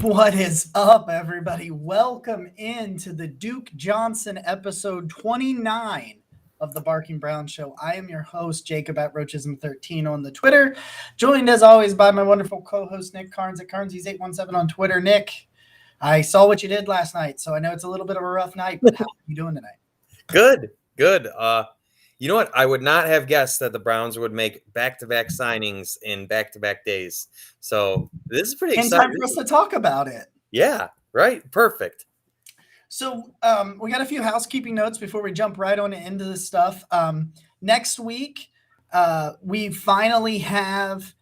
What is up, everybody? Welcome into the Duke Johnson episode 29 of the Barking Brown Show. I am your host, Jacob at Roachism13 on the Twitter, joined as always by my wonderful co-host, Nick Carnes at Carnesies817 on Twitter. Nick, I saw what you did last night, so I know it's a little bit of a rough night, but how are you doing tonight? Good. You know what? I would not have guessed that the Browns would make back-to-back signings in back-to-back days. So this is pretty exciting. Time for us to talk about it. Yeah, right. Perfect. So we got a few housekeeping notes before we jump right on into this stuff. Next week, we finally have.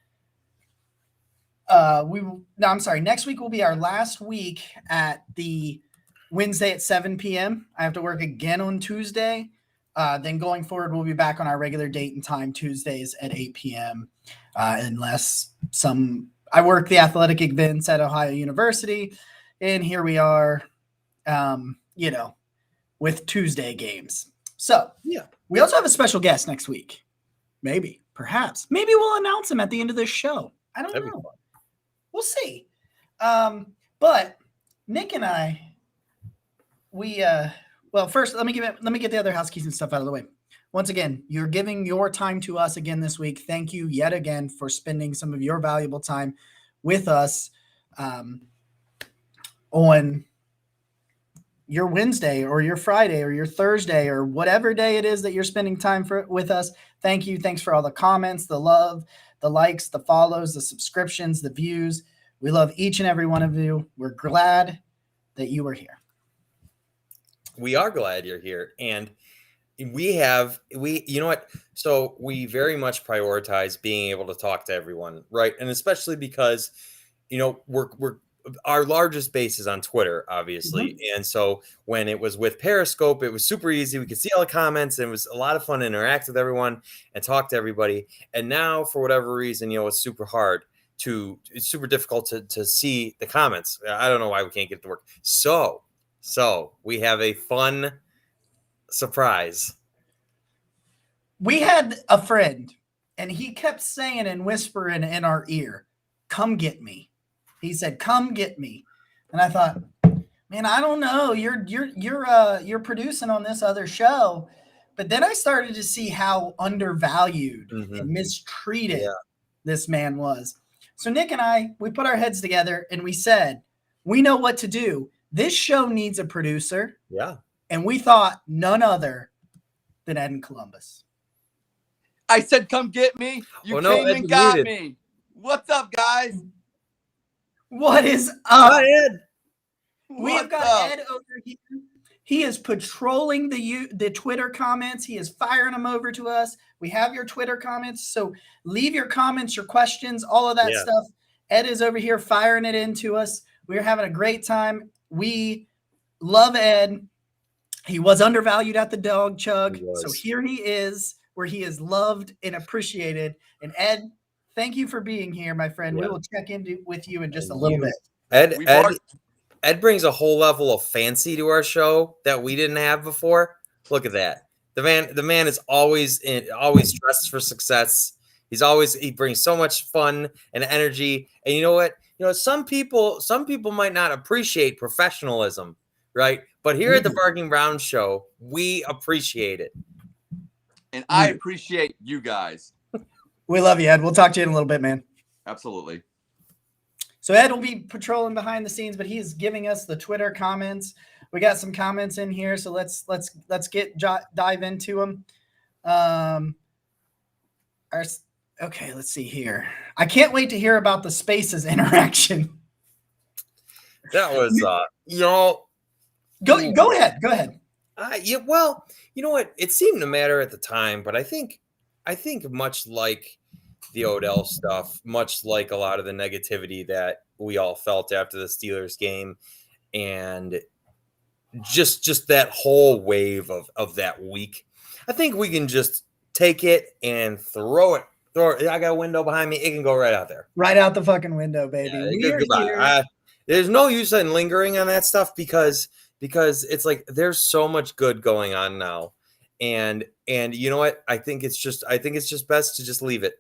Next week will be our last week at the Wednesday at 7 p.m. I have to work again on Tuesday. Then going forward, we'll be back on our regular date and time, Tuesdays at 8 p.m. Unless I work the athletic events at Ohio University, and here we are, with Tuesday games. So yeah, we also have a special guest next week. Maybe we'll announce him at the end of this show. I don't know. We'll see. But Nick and I, first let me get the other housekeeping stuff out of the way. Once again, you're giving your time to us again this week. Thank you yet again for spending some of your valuable time with us on your Wednesday or your Friday or your Thursday or whatever day it is that you're spending time with us. Thank you. Thanks for all the comments, the love, the likes, the follows, the subscriptions, the views. We love each and every one of you. We're glad that you are here. We are glad you're here. And so we very much prioritize being able to talk to everyone, right? And especially because, we're our largest base is on Twitter, obviously. Mm-hmm. And so when it was with Periscope, it was super easy. We could see all the comments, and it was a lot of fun to interact with everyone and talk to everybody. And now, for whatever reason, it's super hard it's super difficult to see the comments. I don't know why we can't get it to work. So we have a fun surprise. We had a friend, and he kept saying and whispering in our ear, "Come get me." He said, "Come get me." And I thought, man, I don't know. You're producing on this other show. But then I started to see how undervalued and mistreated this man was. So Nick and I, we put our heads together and we said, we know what to do. This show needs a producer. Yeah. And we thought none other than Ed in Columbus. I said, "Come get me." You came and got me. What's up, guys? What is up? Hi, Ed. We've got Ed over here. He is patrolling the Twitter comments. He is firing them over to us. We have your Twitter comments. So leave your comments, your questions, all of that stuff. Ed is over here firing it into us. We're having a great time. We love Ed. He was undervalued at the Dog Chug. So here he is, where he is loved and appreciated. And Ed, thank you for being here, my friend. Yeah. We will check in with you in just a little bit. Ed brings a whole level of fancy to our show that we didn't have before. Look at that. The man is always dressed for success. He brings so much fun and energy. And you know what? Some people might not appreciate professionalism, right? But here at the Barking Brown Show, we appreciate it. And I appreciate you guys. We love you, Ed. We'll talk to you in a little bit, man. Absolutely. So Ed will be patrolling behind the scenes, but he's giving us the Twitter comments. We got some comments in here, so let's dive into them. Okay, let's see here. I can't wait to hear about the Spaces interaction. That was, Go ahead. Well, you know what? It seemed to matter at the time, but I think much like the Odell stuff, much like a lot of the negativity that we all felt after the Steelers game, and just that whole wave of that week, I think we can just take it and throw it. I got a window behind me. It can go right out there. Right out the fucking window, baby. Yeah, there's no use in lingering on that stuff because it's like there's so much good going on now. And you know what? I think it's just best to just leave it.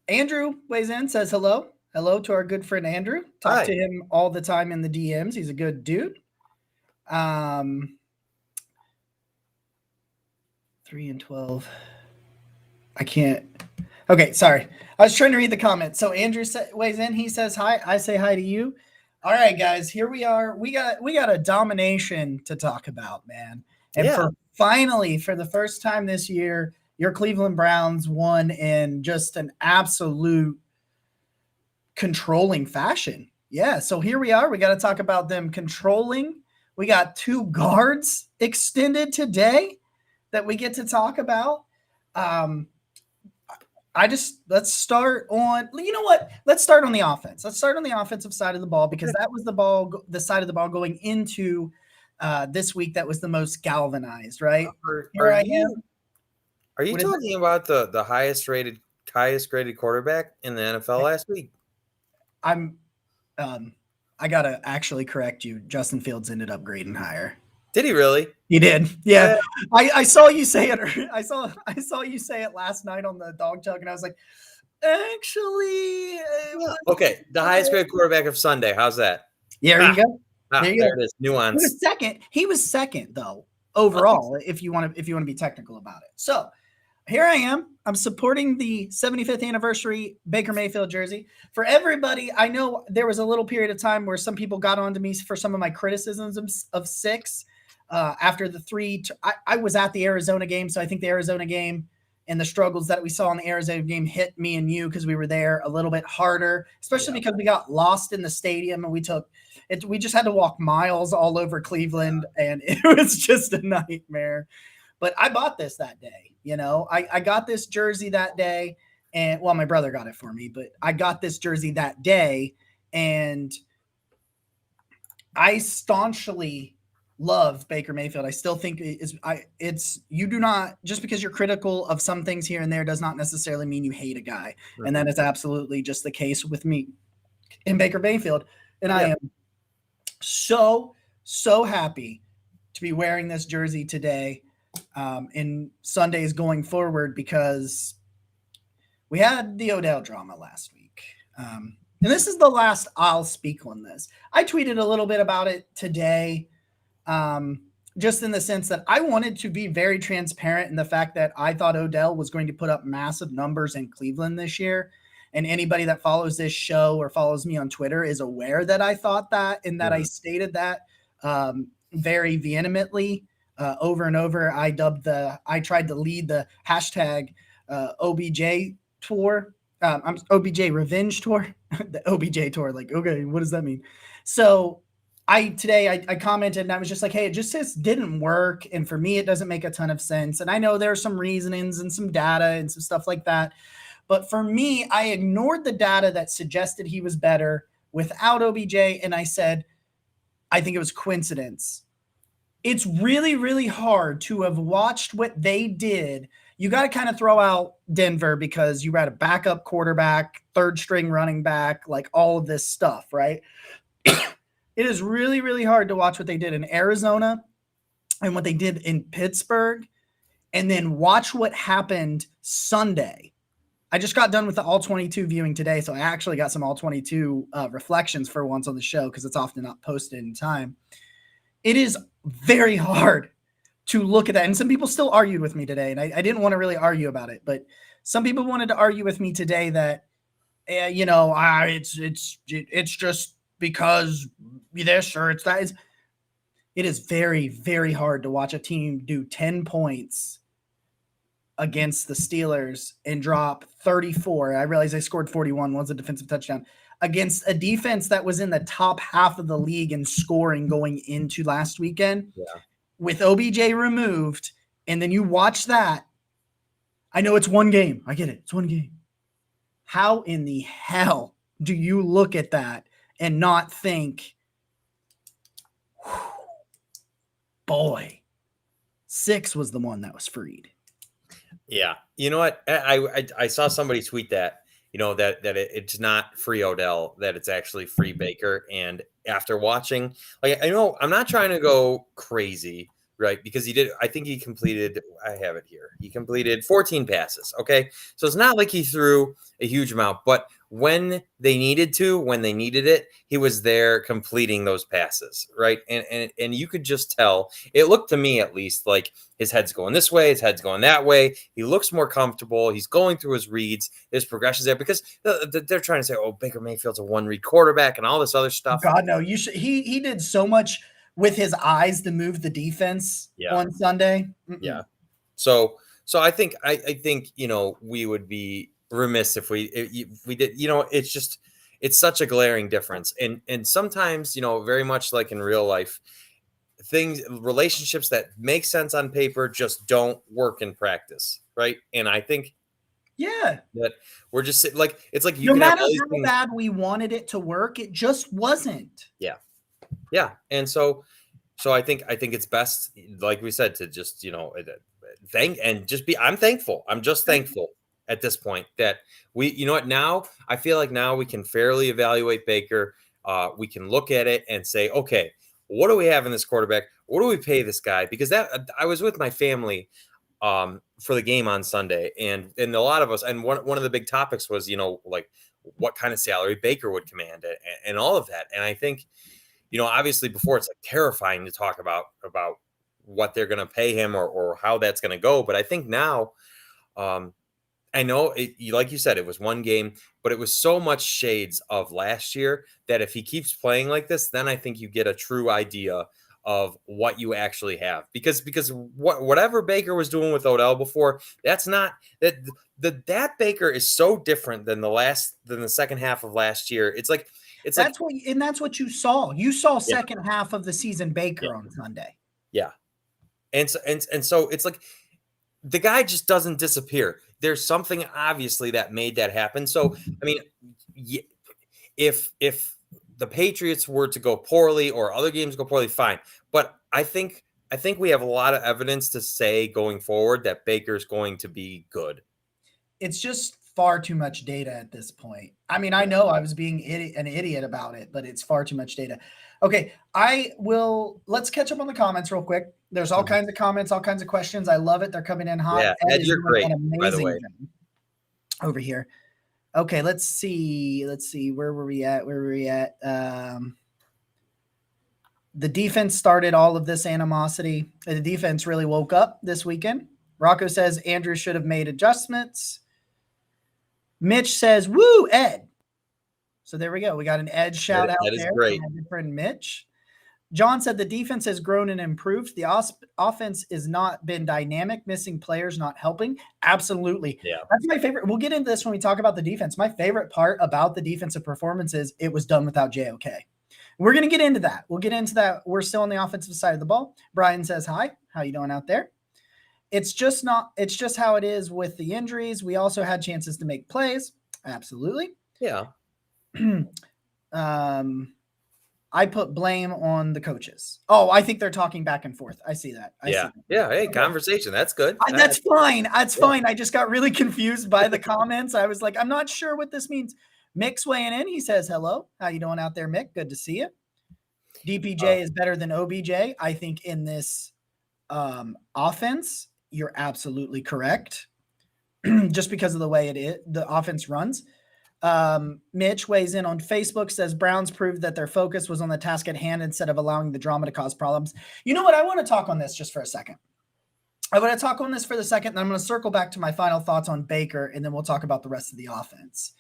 Andrew weighs in, says hello. Hello to our good friend Andrew. Talk to him all the time in the DMs. He's a good dude. 3-12. I can't. Okay, sorry. I was trying to read the comments. So Andrew weighs in. He says hi. I say hi to you. All right, guys. Here we are. We got a domination to talk about, man. And finally, for the first time this year, your Cleveland Browns won in just an absolute controlling fashion. Yeah. So here we are. We got to talk about them controlling. We got 2 guards extended today that we get to talk about. Let's start on, you know what? Let's start on the offense. Let's start on the offensive side of the ball, because that was the side of the ball going into this week that was the most galvanized, right? Are you talking about the highest graded quarterback in the NFL last week? I gotta actually correct you. Justin Fields ended up grading higher. Did he really? He did. Yeah. I saw you say it. I saw you say it last night on the dog chug, and I was like, actually. Okay. The highest graded quarterback of Sunday. How's that? Yeah, there you go. There it is. Nuance. He was second though, overall, if you want to be technical about it. So here I am. I'm supporting the 75th anniversary Baker Mayfield jersey. For everybody, I know there was a little period of time where some people got onto me for some of my criticisms of 6. After the 3, I was at the Arizona game, so I think the Arizona game and the struggles that we saw in the Arizona game hit me and you because we were there a little bit harder, especially because we got lost in the stadium and we just had to walk miles all over Cleveland, and it was just a nightmare. But I bought this that day. I got this jersey that day, and my brother got it for me, but I got this jersey that day, and I staunchly love Baker Mayfield. I still think you do not, just because you're critical of some things here and there does not necessarily mean you hate a guy. Mm-hmm. And that is absolutely just the case with me in Baker Mayfield. And I am so happy to be wearing this jersey today in Sundays going forward, because we had the Odell drama last week. And this is the last I'll speak on this. I tweeted a little bit about it today. Just in the sense that I wanted to be very transparent in the fact that I thought Odell was going to put up massive numbers in Cleveland this year. And anybody that follows this show or follows me on Twitter is aware that I thought that, and that I stated that very vehemently over and over. I tried to lead the hashtag OBJ tour. OBJ revenge tour, the OBJ tour. Like, okay, what does that mean? So I commented, and I was just like, hey, it just didn't work. And for me, it doesn't make a ton of sense. And I know there are some reasonings and some data and some stuff like that. But for me, I ignored the data that suggested he was better without OBJ. And I said, I think it was coincidence. It's really, really hard to have watched what they did. You got to kind of throw out Denver because you had a backup quarterback, 3rd string running back, like all of this stuff, right? It is really, really hard to watch what they did in Arizona and what they did in Pittsburgh, and then watch what happened Sunday. I just got done with the All-22 viewing today, so I actually got some All-22 reflections for once on the show because it's often not posted in time. It is very hard to look at that, and some people still argued with me today, and I didn't want to really argue about it, but some people wanted to argue with me today that, it's just because this or it's that. It is very, very hard to watch a team do 10 points against the Steelers and drop 34. I realize they scored 41. One's a defensive touchdown against a defense that was in the top half of the league in scoring going into last weekend with OBJ removed. And then you watch that. I know it's one game. I get it. It's one game. How in the hell do you look at that and not think, boy, 6 was the one that was freed? Yeah. You know what? I saw somebody tweet that, that it's not free Odell, that it's actually free Baker. And after watching, I know I'm not trying to go crazy, right? Because I he completed 14 passes. Okay. So it's not like he threw a huge amount, but when they needed it, he was there completing those passes, right? And you could just tell, it looked to me at least like his head's going this way, his head's going that way. He looks more comfortable. He's going through his reads, his progressions there, because they're trying to say, oh, Baker Mayfield's a one-read quarterback and all this other stuff. God, no, you should. He did so much with his eyes to move the defense on Sunday. Yeah. So I think we would be remiss if we did. It's such a glaring difference, and sometimes very much like in real life, relationships that make sense on paper just don't work in practice, right? And I think that we're just like, it's like no matter how bad we wanted it to work, it just wasn't. Yeah, and so I think it's best, like we said, to just thank and just be. I'm thankful. I'm just thankful at this point that we, now I feel like now we can fairly evaluate Baker. We can look at it and say, okay, what do we have in this quarterback? What do we pay this guy? Because I was with my family for the game on Sunday, and a lot of us, and one of the big topics was, like what kind of salary Baker would command and all of that. And I think, obviously before it's like terrifying to talk about what they're going to pay him or how that's going to go. But I think now, I know like you said, it was one game, but it was so much shades of last year that if he keeps playing like this, then I think you get a true idea of what you actually have, because whatever Baker was doing with Odell before, that's not that Baker is so different than the second half of last year. That's what you saw. You saw second half of the season Baker on Sunday. Yeah. And so it's like the guy just doesn't disappear. There's something obviously that made that happen. So, I mean, if the Patriots were to go poorly or other games go poorly, fine. But I think we have a lot of evidence to say going forward that Baker's going to be good. It's just far too much data at this point. I mean, I know I was being an idiot about it, but it's far too much data. Okay, let's catch up on the comments real quick. There's all kinds of comments, all kinds of questions. I love it. They're coming in hot. Yeah, Ed, you're great, by the way. Over here. Okay, let's see. Where were we at? The defense started all of this animosity. The defense really woke up this weekend. Rocco says Andrew should have made adjustments. Mitch says, woo, Ed. So there we go. We got an Ed shout out there. Great. From my friend Mitch. John said the defense has grown and improved. The offense has not been dynamic, missing players, not helping. Absolutely. Yeah. That's my favorite. We'll get into this when we talk about the defense. My favorite part about the defensive performance is it was done without JOK. We're going to get into that. We'll get into that. We're still on the offensive side of the ball. Brian says, hi, how you doing out there? It's just how it is with the injuries. We also had chances to make plays. Absolutely. Yeah. I put blame on the coaches. Oh, I think they're talking back and forth. I see that. Yeah. Hey, conversation. That's good. That's fine. That's fine. I just got really confused by the comments. I was like, I'm not sure what this means. Mick's weighing in. He says, hello. How you doing out there, Mick? Good to see you. DPJ is better than OBJ. I think in this offense, you're absolutely correct. Just because of the way the offense runs. Mitch weighs in on Facebook, says Browns proved that their focus was on the task at hand instead of allowing the drama to cause problems. You know what? I want to talk on this just for a second. I want to talk on this for the second, and I'm going to circle back to my final thoughts on Baker, and then we'll talk about the rest of the offense.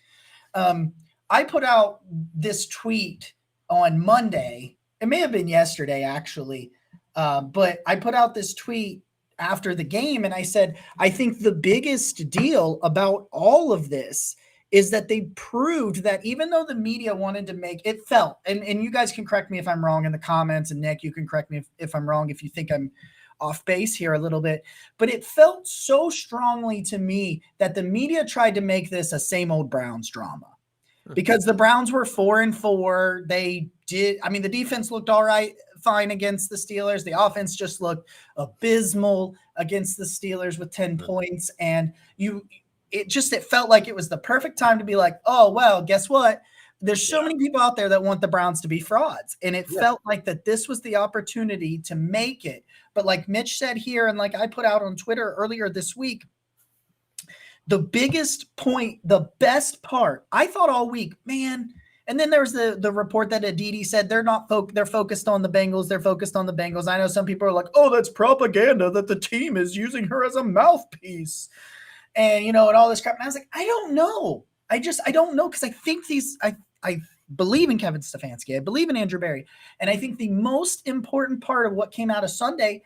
I put out this tweet on Monday. It may have been yesterday, actually, but I put out this tweet after the game, and I said, I think the biggest deal about all of this is that they proved that even though the media wanted to make it felt, and you guys can correct me if I'm wrong in the comments, and Nick, you can correct me if I'm wrong, if you think I'm off base here a little bit, but it felt so strongly to me that the media tried to make this a same old Browns drama because the Browns were 4-4. The defense looked all right, fine against the Steelers. The offense just looked abysmal against the Steelers with 10 points. And it felt like it was the perfect time to be like, oh, well, guess what? There's so many people out there that want the Browns to be frauds. And it felt like that this was the opportunity to make it. But like Mitch said here, and like I put out on Twitter earlier this week, the biggest point, the best part, I thought all week, man. And then there was the report that Aditi said they're focused on the Bengals. They're focused on the Bengals. I know some people are like, oh, that's propaganda that the team is using her as a mouthpiece. And, and all this crap. And I was like, I don't know. I don't know. Because I think I believe in Kevin Stefanski. I believe in Andrew Berry. And I think the most important part of what came out of Sunday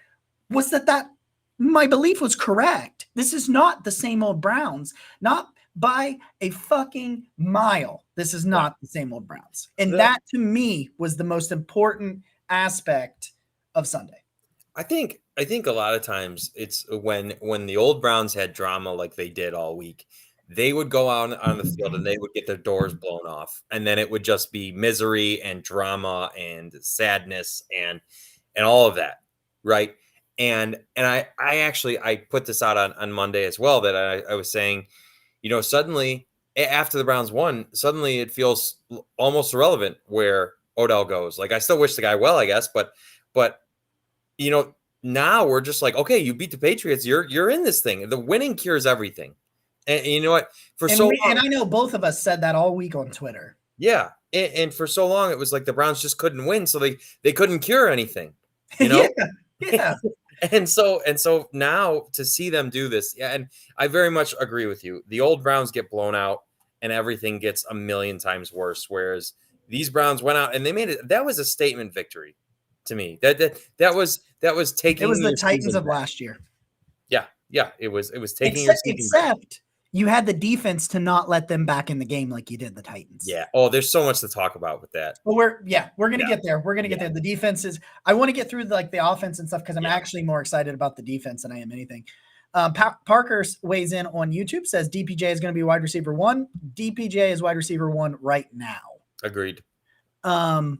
was that my belief was correct. This is not the same old Browns. Not by a fucking mile. This is not the same old Browns. And that to me was the most important aspect of Sunday. I think a lot of times it's when the old Browns had drama like they did all week, they would go out on the field and they would get their doors blown off. And then it would just be misery and drama and sadness and all of that. Right. And I actually put this out on Monday as well, that I was saying, suddenly after the Browns won, suddenly it feels almost irrelevant where Odell goes. Like, I still wish the guy well, I guess, but now we're just like, okay, you beat the Patriots. You're in this thing. The winning cures everything. And you know what? And I know both of us said that all week on Twitter. Yeah. And for so long, it was like the Browns just couldn't win. So they couldn't cure anything, Yeah. And so now to see them do this, and I very much agree with you. The old Browns get blown out and everything gets a million times worse. Whereas these Browns went out and they made it. That was a statement victory to me. That was taking. It was the Titans of last year. Yeah. It was taking. Except you had the defense to not let them back in the game like you did the Titans. Yeah. Oh, there's so much to talk about with that. Well, we're going to get there. We're going to get there. The defense is, I want to get through the offense and stuff because I'm actually more excited about the defense than I am anything. Parker weighs in on YouTube, says DPJ is going to be wide receiver 1. DPJ is wide receiver 1 right now. Agreed. My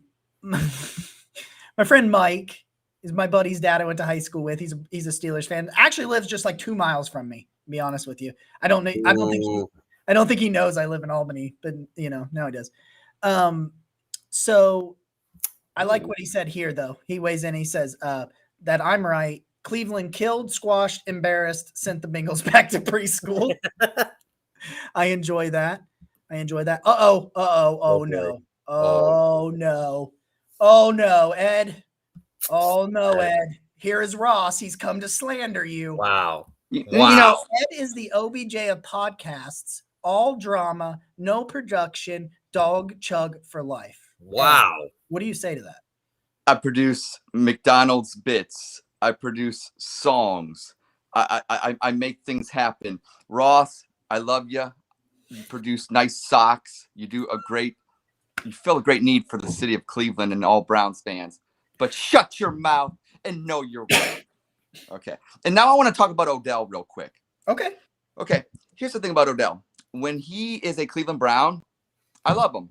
friend Mike is my buddy's dad I went to high school with. He's a Steelers fan. Actually lives just like 2 miles from me, to be honest with you. I don't think he knows I live in Albany, but now he does. So I like what he said here though. He weighs in, he says that I'm right. Cleveland killed, squashed, embarrassed, sent the Bengals back to preschool. I enjoy that. Oh no. Oh no, Ed. Oh no, Ed. Here is Ross. He's come to slander you. Wow. Ed is the OBJ of podcasts. All drama, no production, dog chug for life. Wow. Ed, what do you say to that? I produce McDonald's bits. I produce songs. I make things happen. Ross, I love you. You produce nice socks. You fill a great need for the city of Cleveland and all Browns fans. But shut your mouth and know your way. Okay. And now I want to talk about Odell real quick. Okay. Here's the thing about Odell. When he is a Cleveland Brown, I love him.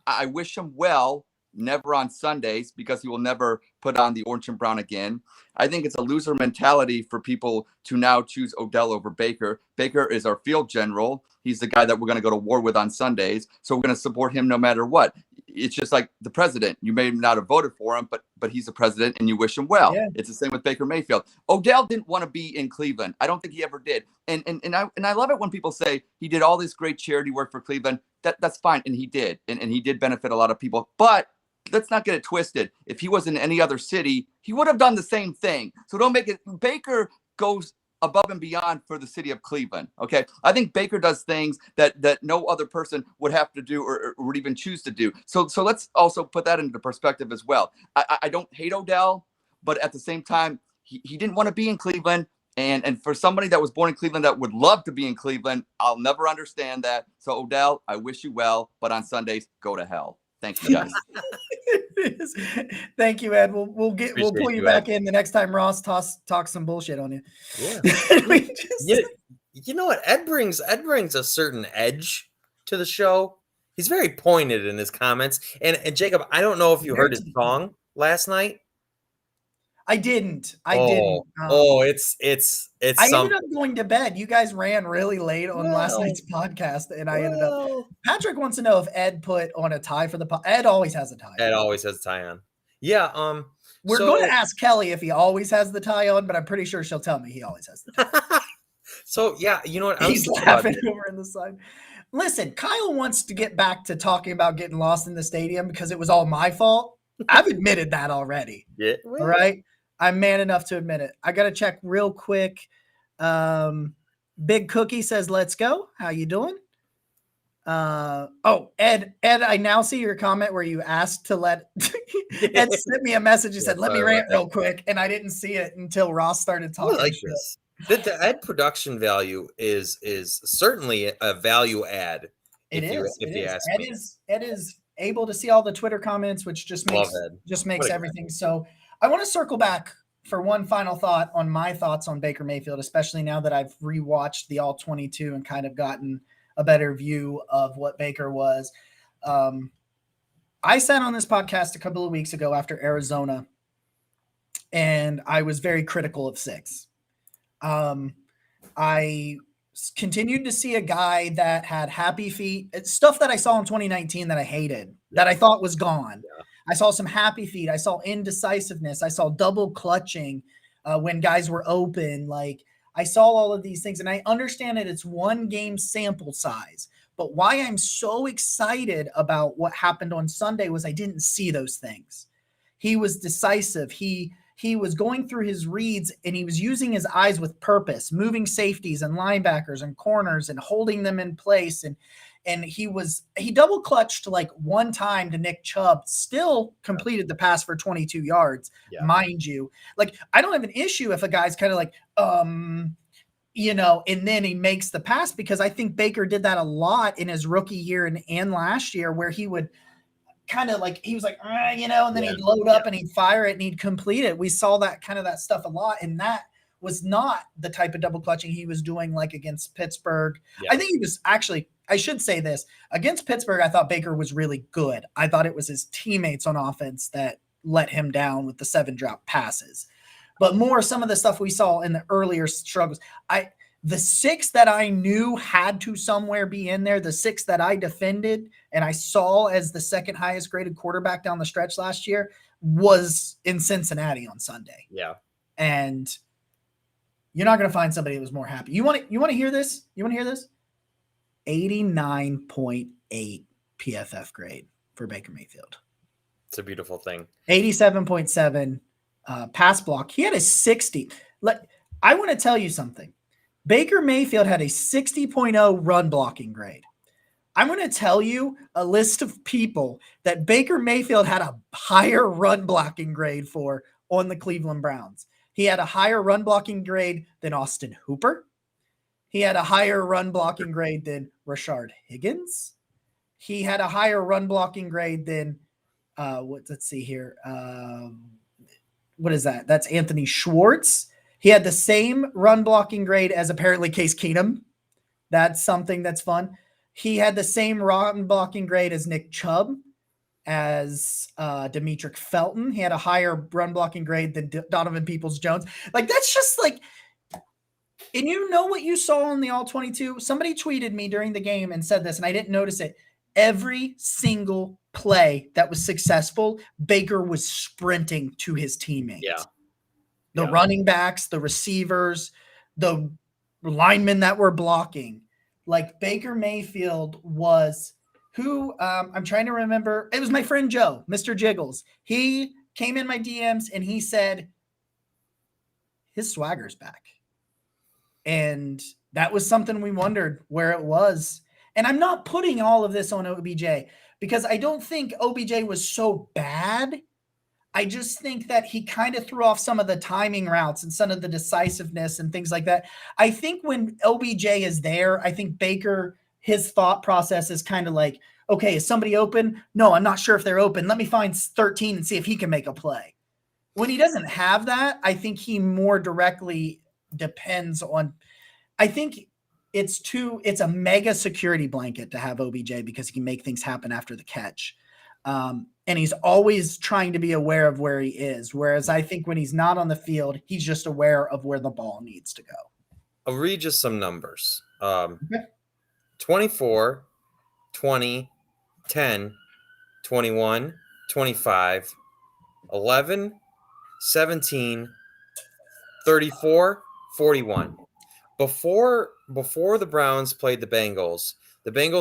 I wish him well, never on Sundays, because he will never put on the orange and brown again. I think it's a loser mentality for people to now choose Odell over Baker. Baker is our field general. He's the guy that we're going to go to war with on Sundays. So we're going to support him no matter what. It's just like the president. You may not have voted for him, but he's the president and you wish him well. Yeah. It's the same with Baker Mayfield. Odell didn't want to be in Cleveland. I don't think he ever did. And I love it when people say he did all this great charity work for Cleveland. That's fine. And he did. And he did benefit a lot of people. But let's not get it twisted. If he was in any other city, he would have done the same thing. So don't make it. Baker goes above and beyond for the city of Cleveland. Okay. I think Baker does things that no other person would have to do or would even choose to do. So let's also put that into perspective as well. I don't hate Odell, but at the same time, he didn't want to be in Cleveland. And for somebody that was born in Cleveland that would love to be in Cleveland, I'll never understand that. So Odell, I wish you well, but on Sundays, go to hell. Thank you, guys. Thank you, Ed. We'll pull you back in the next time Ross talks some bullshit on you. Yeah. You know what? Ed brings a certain edge to the show. He's very pointed in his comments. And Jacob, I don't know if you heard his song last night. I didn't. It's I ended up going to bed. You guys ran really late on last night's podcast, and I ended up. Patrick wants to know if Ed put on a tie for the Ed always has a tie. Ed always has a tie on. Yeah. We're going to ask Kelly if he always has the tie on, but I'm pretty sure she'll tell me he always has the tie. So yeah, you know what? I was He's thinking about laughing over in the side. Listen, Kyle wants to get back to talking about getting lost in the stadium because it was all my fault. I've admitted that already. Yeah. All right. I'm man enough to admit it. I got to check real quick. Big Cookie says, let's go. How you doing? Ed, I now see your comment where you asked to let Ed sent me a message and said, let me rant real quick. And I didn't see it until Ross started talking. I like this. The Ed production value is certainly a value add. It If you ask me. Ed is able to see all the Twitter comments, which just makes everything. So I want to circle back for one final thought on my thoughts on Baker Mayfield, especially now that I've rewatched the All 22 and kind of gotten a better view of what Baker was. I sat on this podcast a couple of weeks ago after Arizona, and I was very critical of 6. I continued to see a guy that had happy feet. It's stuff that I saw in 2019 that I hated, that I thought was gone. Yeah. I saw some happy feet. I saw indecisiveness. I saw double clutching when guys were open. Like, I saw all of these things, and I understand that it's one game sample size. But why I'm so excited about what happened on Sunday was I didn't see those things. He was decisive. He was going through his reads, and he was using his eyes with purpose, moving safeties and linebackers and corners and holding them in place. And he double clutched like one time to Nick Chubb, still completed the pass for 22 yards, mind you. Like, I don't have an issue if a guy's kind of like, and then he makes the pass, because I think Baker did that a lot in his rookie year and last year, where he would kind of like, he was like, and then he'd load up and he'd fire it and he'd complete it. We saw that kind of that stuff a lot. And that was not the type of double clutching he was doing like against Pittsburgh. Yeah. I think he was actually, I should say this, against Pittsburgh, I thought Baker was really good. I thought it was his teammates on offense that let him down with the 7 drop passes. But more some of the stuff we saw in the earlier struggles. The 6 that I knew had to somewhere be in there, the 6 that I defended and I saw as the second highest graded quarterback down the stretch last year, was in Cincinnati on Sunday. Yeah. And you're not going to find somebody that was more happy. You want to hear this? 89.8 PFF grade for Baker Mayfield. It's a beautiful thing. 87.7 pass block. He had a 60. I want to tell you something. Baker Mayfield had a 60.0 run blocking grade. I'm going to tell you a list of people that Baker Mayfield had a higher run blocking grade for on the Cleveland Browns. He had a higher run blocking grade than Austin Hooper. He had a higher run blocking grade than Rashard Higgins. He had a higher run blocking grade than, let's see here. What is that? That's Anthony Schwartz. He had the same run blocking grade as apparently Case Keenum. That's something that's fun. He had the same run blocking grade as Nick Chubb, as Demetric Felton. He had a higher run blocking grade than Donovan Peoples-Jones. Like, that's just like, and you know what you saw on the All 22? Somebody tweeted me during the game and said this, and I didn't notice it. Every single play that was successful, Baker was sprinting to his teammates. Yeah. The running backs, the receivers, the linemen that were blocking. Like, Baker Mayfield was who I'm trying to remember. It was my friend Joe, Mr. Jiggles. He came in my DMs and he said his swagger's back. And that was something we wondered where it was. And I'm not putting all of this on OBJ because I don't think OBJ was so bad. I just think that he kind of threw off some of the timing routes and some of the decisiveness and things like that. I think when OBJ is there, I think Baker, his thought process is kind of like, okay, is somebody open? No, I'm not sure if they're open. Let me find 13 and see if he can make a play. When he doesn't have that, I think he more directly depends on, I think it's a mega security blanket to have OBJ because he can make things happen after the catch. And he's always trying to be aware of where he is. Whereas I think when he's not on the field, he's just aware of where the ball needs to go. I'll read just some numbers. Okay. 24, 20, 10, 21, 25, 11, 17, 34, 41. before the Browns played the Bengals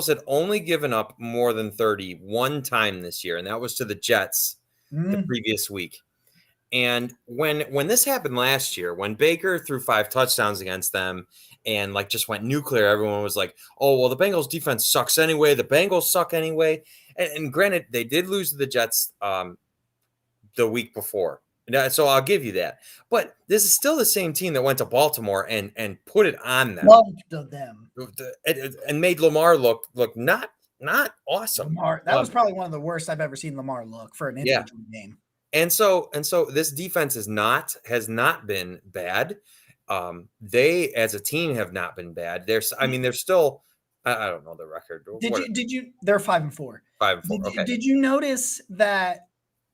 had only given up more than 30 one time this year, and that was to the Jets the previous week. And when this happened last year, when Baker threw 5 touchdowns against them and like just went nuclear, everyone was like, "Oh, well, the Bengals defense sucks anyway. The Bengals suck anyway." And granted, they did lose to the Jets the week before. So I'll give you that. But this is still the same team that went to Baltimore and put it on them. Loved them. And made Lamar look not awesome. Lamar, that was probably one of the worst I've ever seen Lamar look for an individual game. And so this defense has not been bad. They as a team have not been bad. They're still, I don't know the record. Did you they're 5-4. 5-4. Okay. Did you notice that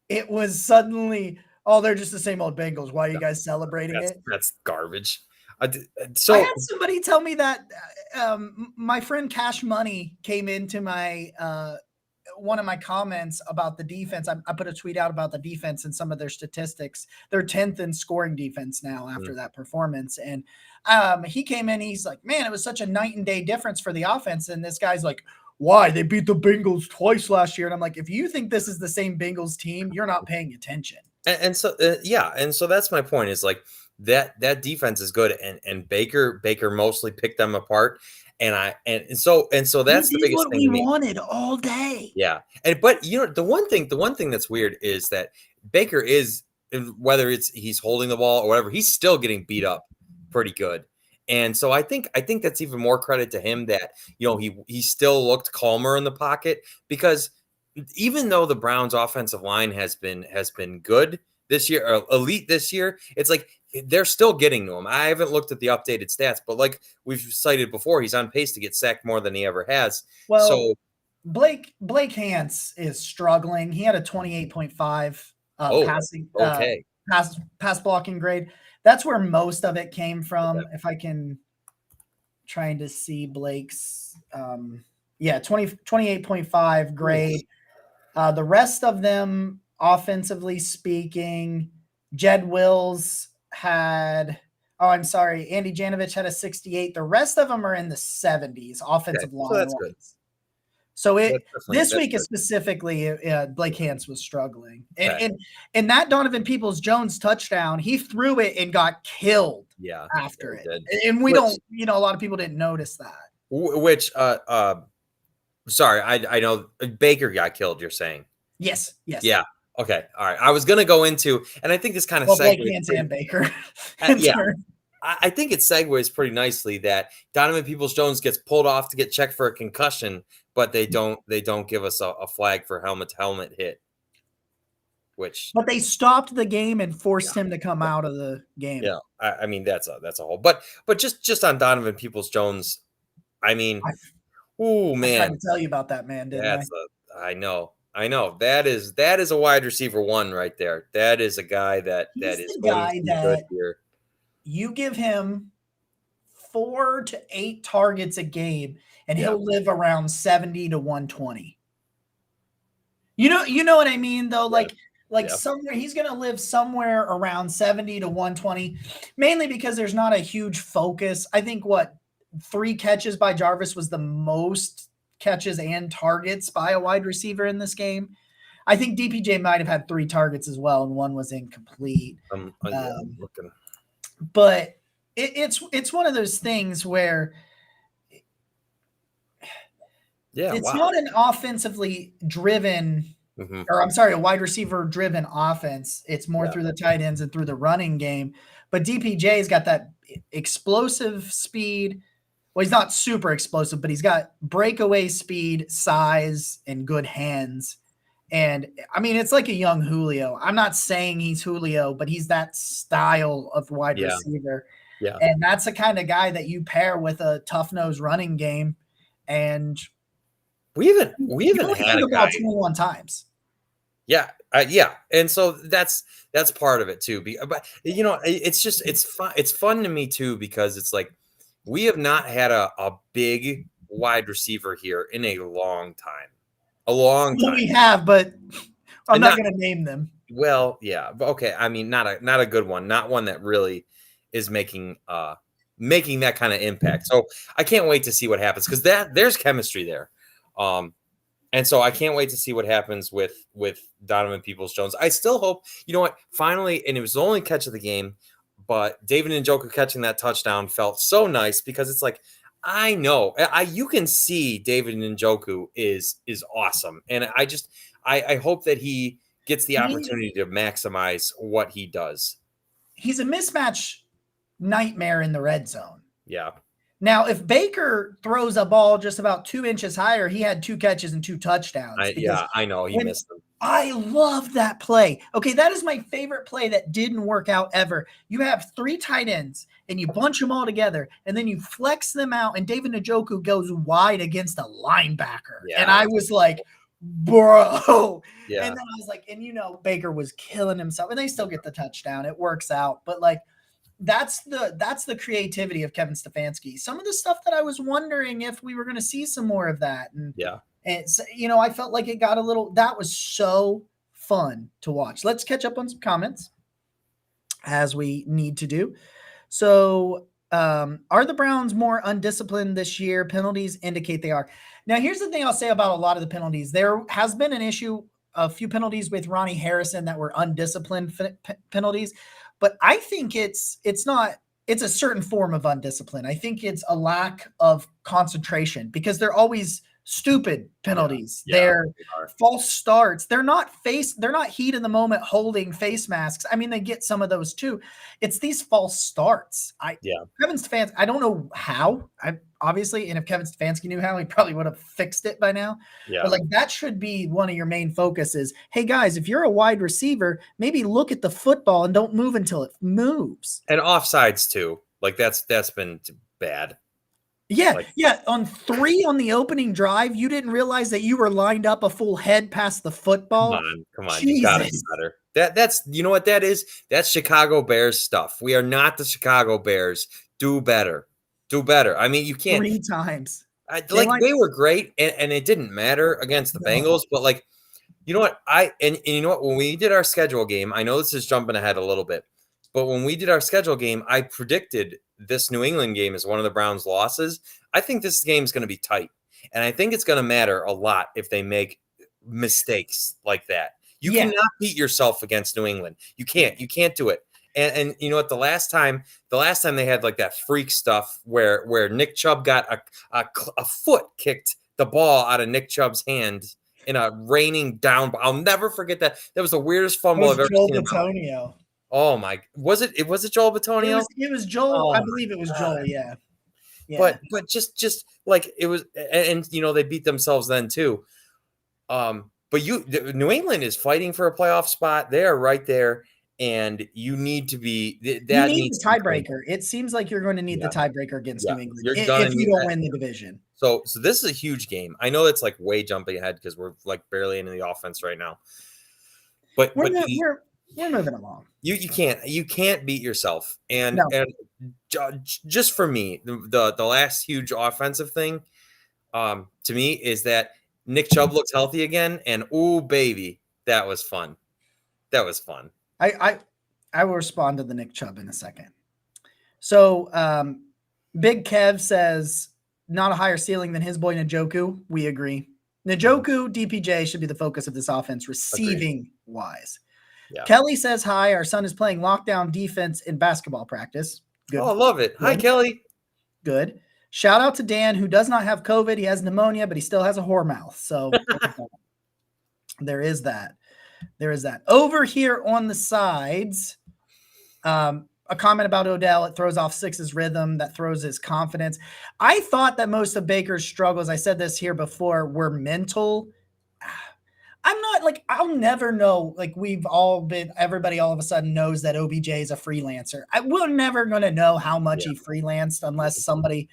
it was suddenly, oh, they're just the same old Bengals. Why are you guys celebrating it? That's garbage. I had somebody tell me that my friend Cash Money came into my one of my comments about the defense. I put a tweet out about the defense and some of their statistics. They're 10th in scoring defense now after that performance. And he came in, he's like, man, it was such a night and day difference for the offense. And this guy's like, why? They beat the Bengals twice last year. And I'm like, if you think this is the same Bengals team, you're not paying attention. And so, and so that's my point is like that defense is good. And Baker mostly picked them apart. And so that's the biggest what thing we wanted all day. Yeah. But the one thing that's weird is that Baker is, whether he's holding the ball or whatever, he's still getting beat up pretty good. And so I think that's even more credit to him that, he still looked calmer in the pocket, because even though the Browns offensive line has been good this year, or elite this year, it's like they're still getting to him. I haven't looked at the updated stats, but like we've cited before, he's on pace to get sacked more than he ever has. Well, so Blake Hance is struggling. He had a 28.5 passing pass blocking grade. That's where most of it came from. Okay. If I can trying to see Blake's 28.5 grade. The rest of them, offensively speaking, Jed Wills had, Andy Janovich had a 68. The rest of them are in the 70s offensive line. So that's good. So this week specifically, Blake Hance was struggling. And that Donovan Peoples-Jones touchdown, he threw it and got killed after it. And a lot of people didn't notice that. Which, sorry, I know Baker got killed, you're saying. Yes. Yeah. Okay. All right. I was going to go into, and I think this kind of segues. Blake Hance and Baker. I think it segues pretty nicely that Donovan Peoples-Jones gets pulled off to get checked for a concussion, but they don't give us a flag for helmet hit. But they stopped the game and forced him to come out of the game. Yeah. I mean, that's a whole, but just on Donovan Peoples-Jones, I mean, man. I tried to tell you about that, man, didn't I? I know. That is a wide receiver one right there. That is a guy that is going to be good here. You give him 4 to 8 targets a game, and he'll live around 70 to 120. You know what I mean, though? Somewhere he's going to live somewhere around 70 to 120, mainly because there's not a huge focus. I think 3 catches by Jarvis was the most catches and targets by a wide receiver in this game. I think DPJ might have had 3 targets as well, and 1 was incomplete. But it's one of those things where it's not an offensively driven, a wide receiver driven offense. It's more through the tight ends and through the running game. But DPJ's got that explosive speed. Well, he's not super explosive, but he's got breakaway speed, size, and good hands. And I mean, it's like a young Julio. I'm not saying he's Julio, but he's that style of wide receiver. Yeah. And that's the kind of guy that you pair with a tough-nosed running game. And we haven't had a guy 21 times. Yeah. And so that's part of it too. But it's fun to me too, because it's like, we have not had a big wide receiver here in a long time. Well, we have, but I'm not going to name them. Well, yeah. Okay. I mean, not a good one. Not one that really is making making that kind of impact. So I can't wait to see what happens because there's chemistry there. And so I can't wait to see what happens with Donovan Peoples-Jones. I still hope, you know what, finally, and it was the only catch of the game, but David Njoku catching that touchdown felt so nice because it's like, I know you can see David Njoku is awesome. And I hope that he gets the opportunity to maximize what he does. He's a mismatch nightmare in the red zone. Yeah. Now, if Baker throws a ball just about 2 inches higher, he had 2 catches and 2 touchdowns. I know he missed them. I love that play. Okay, that is my favorite play that didn't work out ever. You have 3 tight ends, and you bunch them all together, and then you flex them out, and David Njoku goes wide against a linebacker. Yeah. And I was like, bro. Yeah. And then I was like, and Baker was killing himself, and they still get the touchdown. It works out. But like, that's the creativity of Kevin Stefanski. Some of the stuff that I was wondering if we were going to see some more of that. And yeah. And I felt like it got that was so fun to watch. Let's catch up on some comments as we need to do. So, are the Browns more undisciplined this year? Penalties indicate they are. Now, here's the thing I'll say about a lot of the penalties. There has been a few penalties with Ronnie Harrison that were undisciplined penalties, but I think it's a certain form of undiscipline. I think it's a lack of concentration because they're always stupid penalties. Yeah, they're false starts. They're not heat in the moment holding face masks. I mean, they get some of those too. It's these false starts. Kevin Stefanski, I don't know how. Obviously, and if Kevin Stefanski knew how, he probably would have fixed it by now. Yeah. But like that should be one of your main focuses. Hey guys, if you're a wide receiver, maybe look at the football and don't move until it moves. And offsides too. Like that's been bad. Yeah, on 3 on the opening drive, you didn't realize that you were lined up a full head past the football. Come on, you gotta be better. That's you know what that is? That's Chicago Bears stuff. We are not the Chicago Bears. Do better. I mean, you can't 3 times. They were great, and it didn't matter against the Bengals, but like, you know what? And you know what? When we did our schedule game, I know this is jumping ahead a little bit, but when we did our schedule game, I predicted this New England game is one of the Browns' losses. I think this game is going to be tight, and I think it's going to matter a lot if they make mistakes like that. You cannot beat yourself against New England. You can't do it. And you know what? The last time they had like that freak stuff where Nick Chubb got a foot kicked the ball out of Nick Chubb's hand in a raining down. I'll never forget that. That was the weirdest fumble I've ever seen. Oh my! Was it Joel Bitonio? It was Joel. I believe it was Joel. Yeah. But just like it was, and they beat themselves then too. But New England is fighting for a playoff spot. They are right there, and you need to be. That you need the tiebreaker. It seems like you're going to need the tiebreaker against New England if you don't win the division. So this is a huge game. I know it's like way jumping ahead because we're like barely into the offense right now. But we're moving along. You can't beat yourself. And just for me, the last huge offensive thing to me is that Nick Chubb looks healthy again, and ooh baby, that was fun. I will respond to the Nick Chubb in a second. So Big Kev says not a higher ceiling than his boy Njoku. We agree. Njoku, DPJ should be the focus of this offense receiving wise. Yeah. Kelly says hi. Our son is playing lockdown defense in basketball practice. Good. Oh, I love it. Good. Hi, Kelly. Good. Shout out to Dan, who does not have COVID. He has pneumonia, but he still has a whore mouth. So there is that. Over here on the sides, a comment about Odell. It throws off Six's rhythm. That throws his confidence. I thought that most of Baker's struggles, I said this here before, were mental. I'm not like, I'll never know. Like everybody all of a sudden knows that OBJ is a freelancer. We're never going to know how much he freelanced unless somebody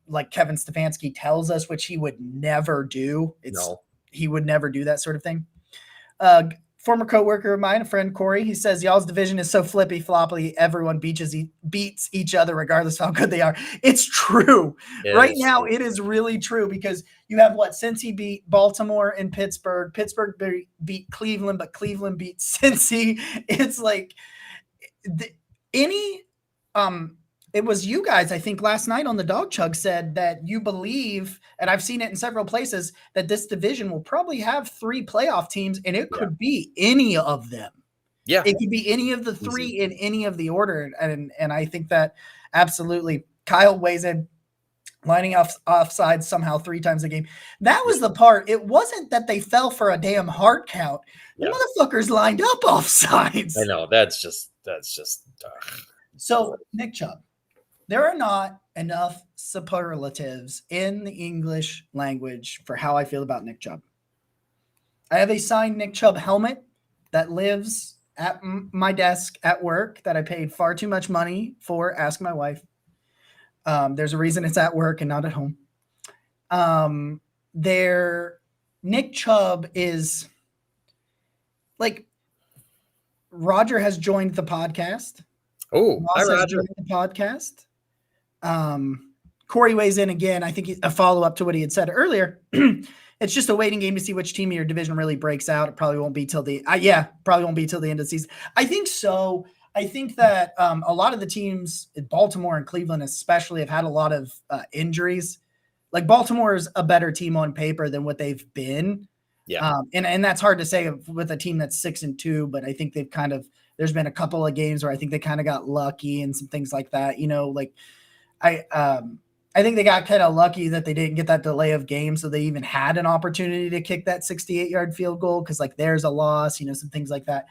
like Kevin Stefanski tells us, which he would never do. He would never do that sort of thing. Former coworker of mine, a friend, Corey, he says, y'all's division is so flippy floppy. Everyone beats each other regardless of how good they are. It's true. Right now, it is really true because you have Cincy beat Baltimore and Pittsburgh. Pittsburgh beat Cleveland, but Cleveland beat Cincy. It's like any it was you guys, I think last night on the Dog Chug said that you believe, and I've seen it in several places, that this division will probably have 3 playoff teams, and it could be any of them. Yeah. It could be any of the 3 in any of the order. And I think that absolutely. Kyle weighs in, lining offside somehow 3 times a game. That was the part. It wasn't that they fell for a damn hard count. The motherfuckers lined up offsides. I know. That's just. So, Nick Chubb, there are not enough superlatives in the English language for how I feel about Nick Chubb. I have a signed Nick Chubb helmet that lives at my desk at work that I paid far too much money for. Ask my wife. There's a reason it's at work and not at home. Nick Chubb is like, Roger has joined the podcast. Oh, Ross has joined the podcast. Corey weighs in again. I think a follow-up to what he had said earlier. It's just a waiting game to see which team in your division really breaks out. It probably won't be till the end of the season. I think so. I think that a lot of the teams in Baltimore and Cleveland especially have had a lot of injuries. Like, Baltimore is a better team on paper than what they've been. Yeah. And that's hard to say with a team that's 6-2, but I think they've there's been a couple of games where I think they kind of got lucky and some things like that. Like I think they got kind of lucky that they didn't get that delay of game, so they even had an opportunity to kick that 68-yard field goal, because like there's a loss, some things like that.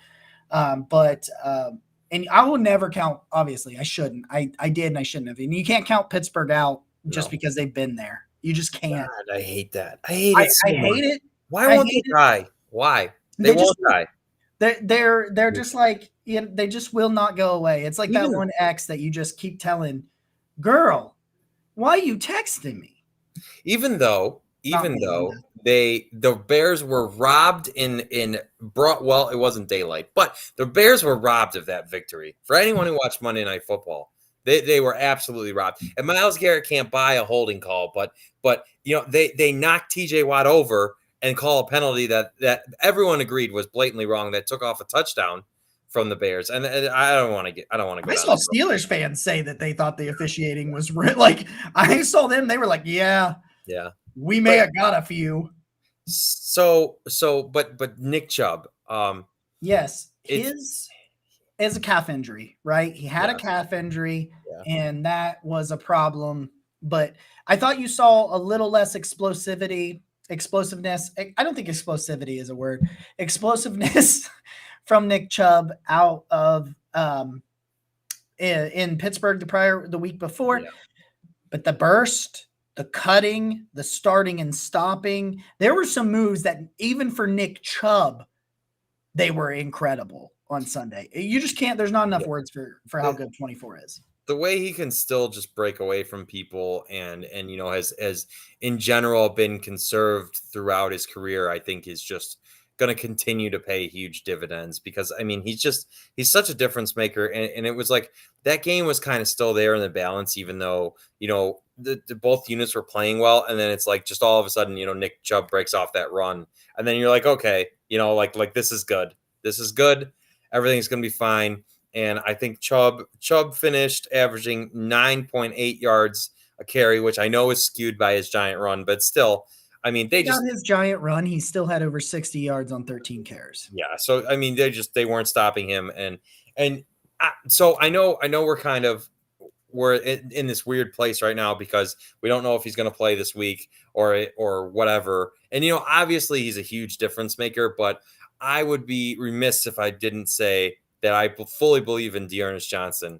And I will never count. Obviously, I shouldn't. I did, and I shouldn't have. And you can't count Pittsburgh out just because they've been there. You just can't. God, I hate that. I hate it. I hate it. Why won't they try? Why? They won't try. They're just like, they just will not go away. It's like that one ex that you just keep telling, girl, why are you texting me? Even though the Bears were robbed it wasn't daylight, but the Bears were robbed of that victory. For anyone who watched Monday Night Football, they were absolutely robbed. And Myles Garrett can't buy a holding call, but they knocked TJ Watt over and call a penalty that everyone agreed was blatantly wrong, that took off a touchdown from the Bears. And I don't want to go. I saw Steelers fans say that they thought the officiating was like, I saw them. They were like, yeah, we may have got a few. But Nick Chubb, yes, his is a calf injury, right? He had a calf injury, and that was a problem. But I thought you saw a little less explosiveness. I don't think explosivity is a word. Explosiveness from Nick Chubb out of in Pittsburgh the week before. Yeah. But the burst, the cutting, the starting and stopping, there were some moves that even for Nick Chubb, they were incredible on Sunday. You just can't, there's not enough words for how good 24 is. The way he can still just break away from people and has in general been conserved throughout his career, I think is just going to continue to pay huge dividends, because I mean, he's such a difference maker. And it was like that game was kind of still there in the balance, even though, the both units were playing well. And then it's like, just all of a sudden, Nick Chubb breaks off that run. And then you're like, okay, like this is good. This is good. Everything's going to be fine. And I think Chubb finished averaging 9.8 yards a carry, which I know is skewed by his giant run, but still, I mean, his giant run, he still had over 60 yards on 13 carries. Yeah. So, I mean, they weren't stopping him. So I know we're in this weird place right now, because we don't know if he's going to play this week or whatever. And, obviously he's a huge difference maker, but I would be remiss if I didn't say that I fully believe in Dearness Johnson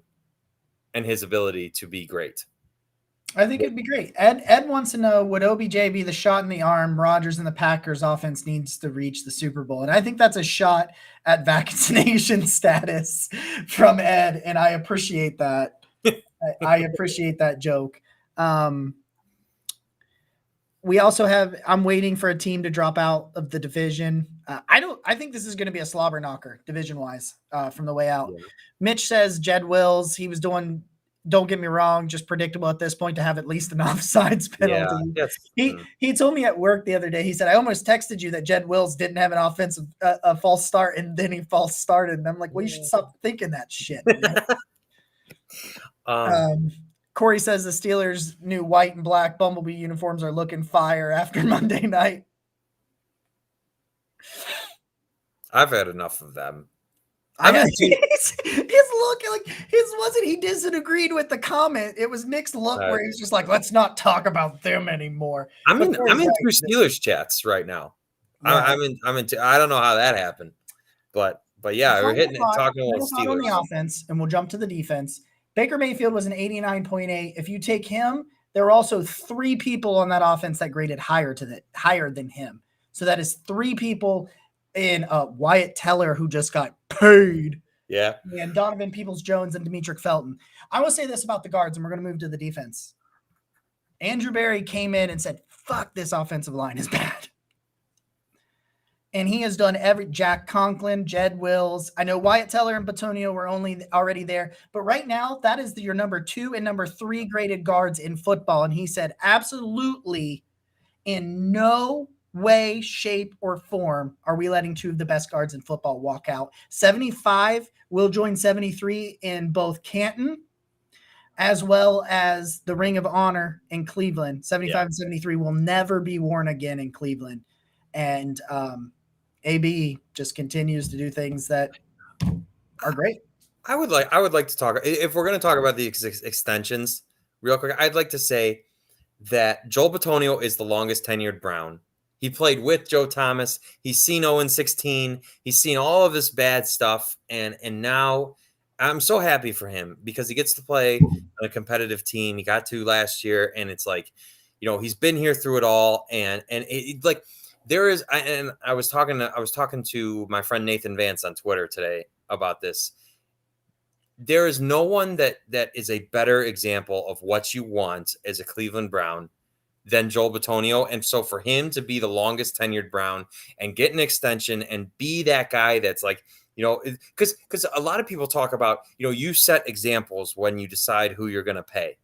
and his ability to be great. I think it'd be great. Ed wants to know, would OBJ be the shot in the arm Rodgers and the Packers offense needs to reach the Super Bowl? And I think that's a shot at vaccination status from Ed, and I appreciate that. I appreciate that joke. We also I'm waiting for a team to drop out of the division. I think this is going to be a slobber knocker division-wise from the way out. Yeah. Mitch says Jed Wills, he was doing, don't get me wrong, just predictable at this point to have at least an offsides penalty. Yeah, he told me at work the other day, he said, I almost texted you that Jed Wills didn't have an offensive a false start, and then he false started. And I'm like, well, you should stop thinking that shit. Corey says the Steelers' new white and black Bumblebee uniforms are looking fire after Monday night. I've had enough of them. His look, like his wasn't. He disagreed with the comment. It was Nick's look where he's just like, "Let's not talk about them anymore." I'm in through Steelers chats right now. Yeah. I'm into. I don't know how that happened, but yeah, we're hitting it, talking about Steelers on the offense, and we'll jump to the defense. Baker Mayfield was an 89.8. If you take him, there were also 3 people on that offense that graded higher than him. So that is 3 people. In Wyatt Teller, who just got paid. Yeah. And Donovan Peoples-Jones and Demetric Felton. I will say this about the guards, and we're going to move to the defense. Andrew Berry came in and said, fuck, this offensive line is bad. And he has done Jack Conklin, Jed Wills. I know Wyatt Teller and Batonio were already there. But right now, that is your number 2 and number 3 graded guards in football. And he said, absolutely in no way, shape, or form are we letting 2 of the best guards in football walk out. 75 will join 73 in both Canton as well as the Ring of Honor in Cleveland. 75 and 73 will never be worn again in Cleveland. And AB just continues to do things that are great. I would like to talk, if we're going to talk about the extensions real quick, I'd like to say that Joel Bitonio is the longest tenured Brown. He played with Joe Thomas. He's seen 0-16. He's seen all of this bad stuff. And now I'm so happy for him because he gets to play on a competitive team. He got to last year. And it's like, he's been here through it all. And it like there is, and I was talking to my friend Nathan Vance on Twitter today about this. There is no one that is a better example of what you want as a Cleveland Brown than Joel Bitonio. And so for him to be the longest tenured Brown and get an extension and be that guy that's like, because a lot of people talk about, you set examples when you decide who you're going to pay,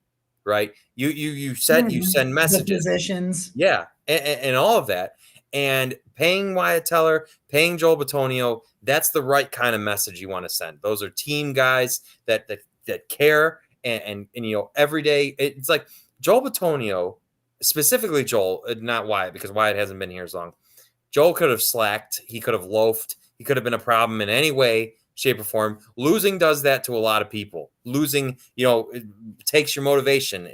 right? You send messages. The positions. Yeah. And all of that. And paying Wyatt Teller, paying Joel Bitonio, that's the right kind of message you want to send. Those are team guys that care. And every day it's like Joel Bitonio, specifically Joel, not Wyatt, because Wyatt hasn't been here as long. Joel could have slacked. He could have loafed. He could have been a problem in any way, shape, or form. Losing does that to a lot of people. Losing, it takes your motivation.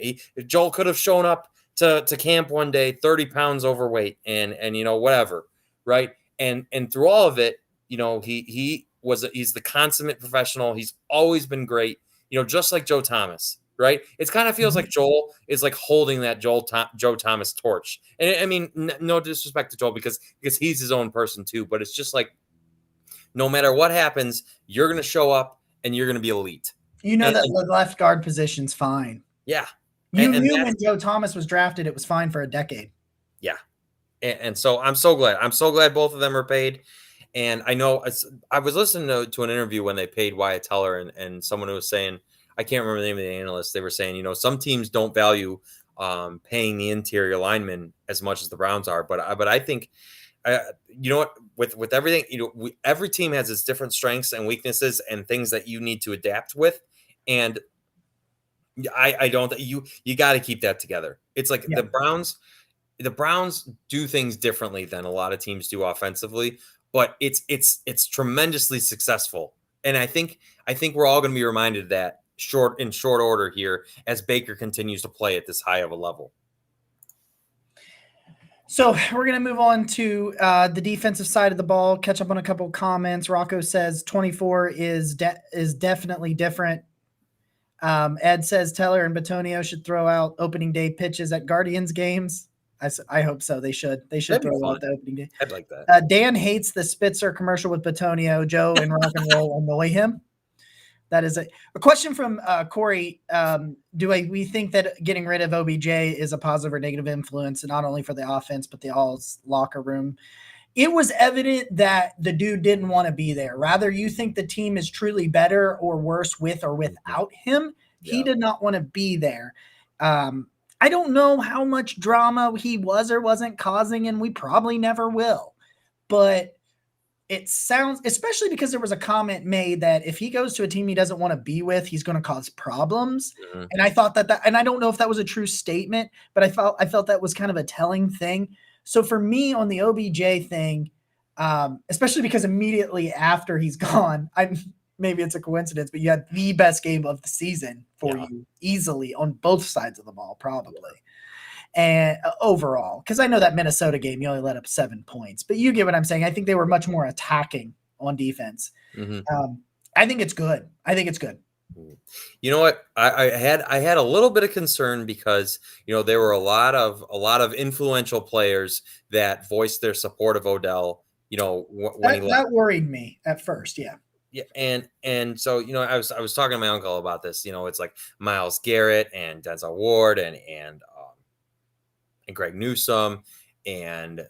Joel could have shown up to camp one day, 30 pounds overweight and whatever, right? And through all of it, he's the consummate professional. He's always been great, just like Joe Thomas. Right. It kind of feels like Joel is like holding that Joe Thomas torch. And I mean, no disrespect to Joel because he's his own person too. But it's just like no matter what happens, you're going to show up and you're going to be elite. The left guard position's fine. Yeah. You knew when Joe Thomas was drafted, it was fine for a decade. Yeah. And so I'm so glad. I'm so glad both of them are paid. And I know I was listening to an interview when they paid Wyatt Teller and someone who was saying, I can't remember the name of the analyst. They were saying, some teams don't value paying the interior linemen as much as the Browns are. But I think, with everything, every team has its different strengths and weaknesses and things that you need to adapt with. And I don't. You got to keep that together. It's like the Browns do things differently than a lot of teams do offensively, but it's tremendously successful. And I think we're all going to be reminded of that in short order here as Baker continues to play at this high of a level. So we're going to move on to the defensive side of the ball, catch up on a couple of comments. Rocco says 24 is definitely different. Ed says Teller and Bitonio should throw out opening day pitches at Guardians games. I hope so. They should. They should throw out the opening day. I'd like that. Dan hates the Spitzer commercial with Bitonio. Joe and rock and roll annoy him. That is a question from Corey. Do we think that getting rid of OBJ is a positive or negative influence, not only for the offense, but the all's locker room? It was evident that the dude didn't want to be there. Rather, you think the team is truly better or worse with or without him. Yeah. He did not want to be there. I don't know how much drama he was or wasn't causing, and we probably never will. But it sounds, especially because there was a comment made that if he goes to a team he doesn't want to be with, he's going to cause problems. Mhm. And I thought that, and I don't know if that was a true statement, but I felt that was kind of a telling thing. So for me on the OBJ thing, especially because immediately after he's gone, maybe it's a coincidence, but you had the best game of the season for you easily on both sides of the ball, probably. And overall, because I know that Minnesota game, you only let up 7 points, but you get what I'm saying. I think they were much more attacking on defense. I think it's good. You know what? I had a little bit of concern because there were a lot of influential players that voiced their support of Odell. When he left. That worried me at first. Yeah. Yeah, and so I was talking to my uncle about this. It's like Myles Garrett and Denzel Ward and Greg Newsome and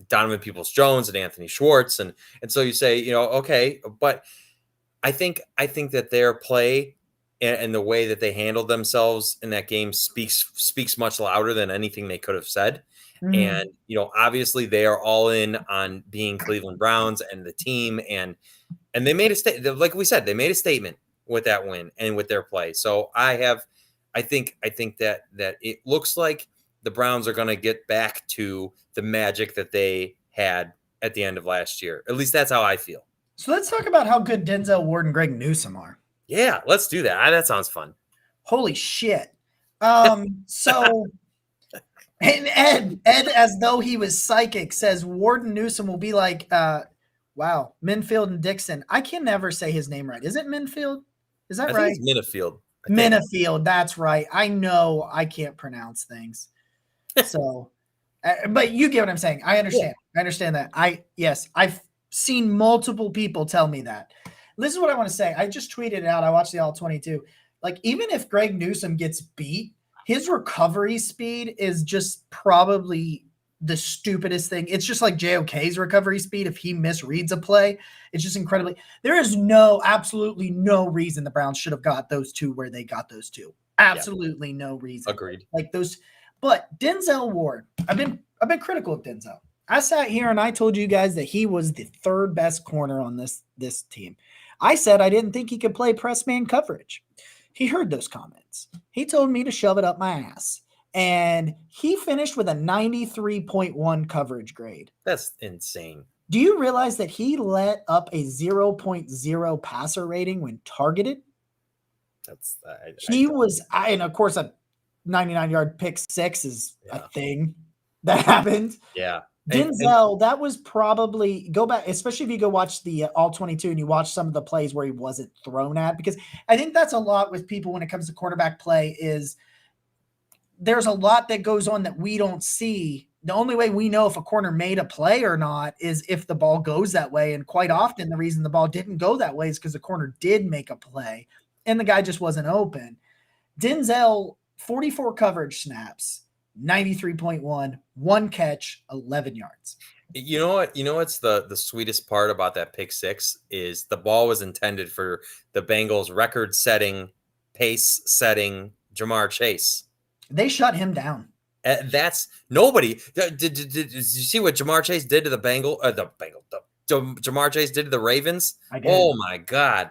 Donovan Peoples-Jones and Anthony Schwartz, and so you say, okay, but I think that their play and the way that they handled themselves in that game speaks much louder than anything they could have said. And obviously they are all in on being Cleveland Browns and the team, and they made a statement. Like we said, they made a statement with that win and with their play. So I think that it looks like the Browns are going to get back to the magic that they had at the end of last year. At least that's how I feel. So let's talk about how good Denzel Ward and Greg Newsome are. Yeah, let's do that. That sounds fun. Holy shit. So and Ed, as though he was psychic, says Ward and Newsome will be like, wow, Mayfield and Dixon. I can never say his name right. Is it Mayfield? Is that right? I think it's Mayfield. Mayfield, that's right. I know I can't pronounce things. So, but you get what I'm saying. I understand. Yeah. I understand that. I've seen multiple people tell me that. This is what I want to say. I just tweeted it out. I watched the All 22. Like, even if Greg Newsome gets beat, his recovery speed is just probably the stupidest thing. It's just like JOK's recovery speed. If he misreads a play, it's just incredibly. There is absolutely no reason the Browns should have got those two where they got those two. Absolutely no reason. Agreed. Like those. But Denzel Ward, I've been critical of Denzel. I sat here and I told you guys that he was the third best corner on this team. I said I didn't think he could play press man coverage. He heard those comments. He told me to shove it up my ass. And he finished with a 93.1 coverage grade. That's insane. Do you realize that he let up a 0.0 passer rating when targeted? That's and of course a 99-yard pick six is a thing that happened. Yeah. Denzel, that was probably, go back, especially if you go watch the All 22 and you watch some of the plays where he wasn't thrown at, because I think that's a lot with people when it comes to quarterback play is there's a lot that goes on that we don't see. The only way we know if a corner made a play or not is if the ball goes that way. And quite often the reason the ball didn't go that way is because the corner did make a play and the guy just wasn't open. Denzel, 44 coverage snaps, 93.1, one catch, 11 yards. You know what? What's the sweetest part about that pick six is the ball was intended for the Bengals record-setting, pace-setting Jamar Chase. They shut him down. That's nobody. Did you see what Jamar Chase did to the Jamar Chase did to the Ravens? I did. Oh my God.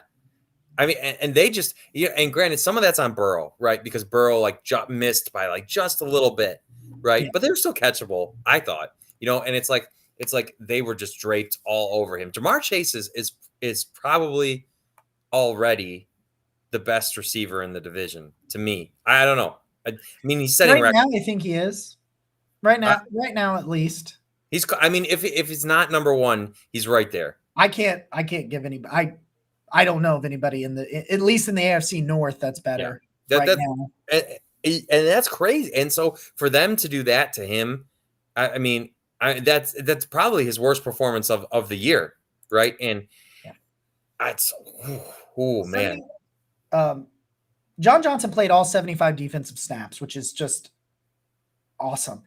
I mean, and they just, and granted, some of that's on Burrow, right? Because Burrow missed by just a little bit, right? Yeah. But they were still catchable, I thought, and it's like they were just draped all over him. Jamar Chase is probably already the best receiver in the division to me. I don't know. I mean, he's setting records. Right now, I think he is. Right now, at least. He's. I mean, if he's not number one, he's right there. I can't give anybody. I don't know of anybody at least in the AFC North that's better now. And that's crazy. And so for them to do that to him, I mean, that's probably his worst performance of the year, right? And that's man. John Johnson played all 75 defensive snaps, which is just awesome.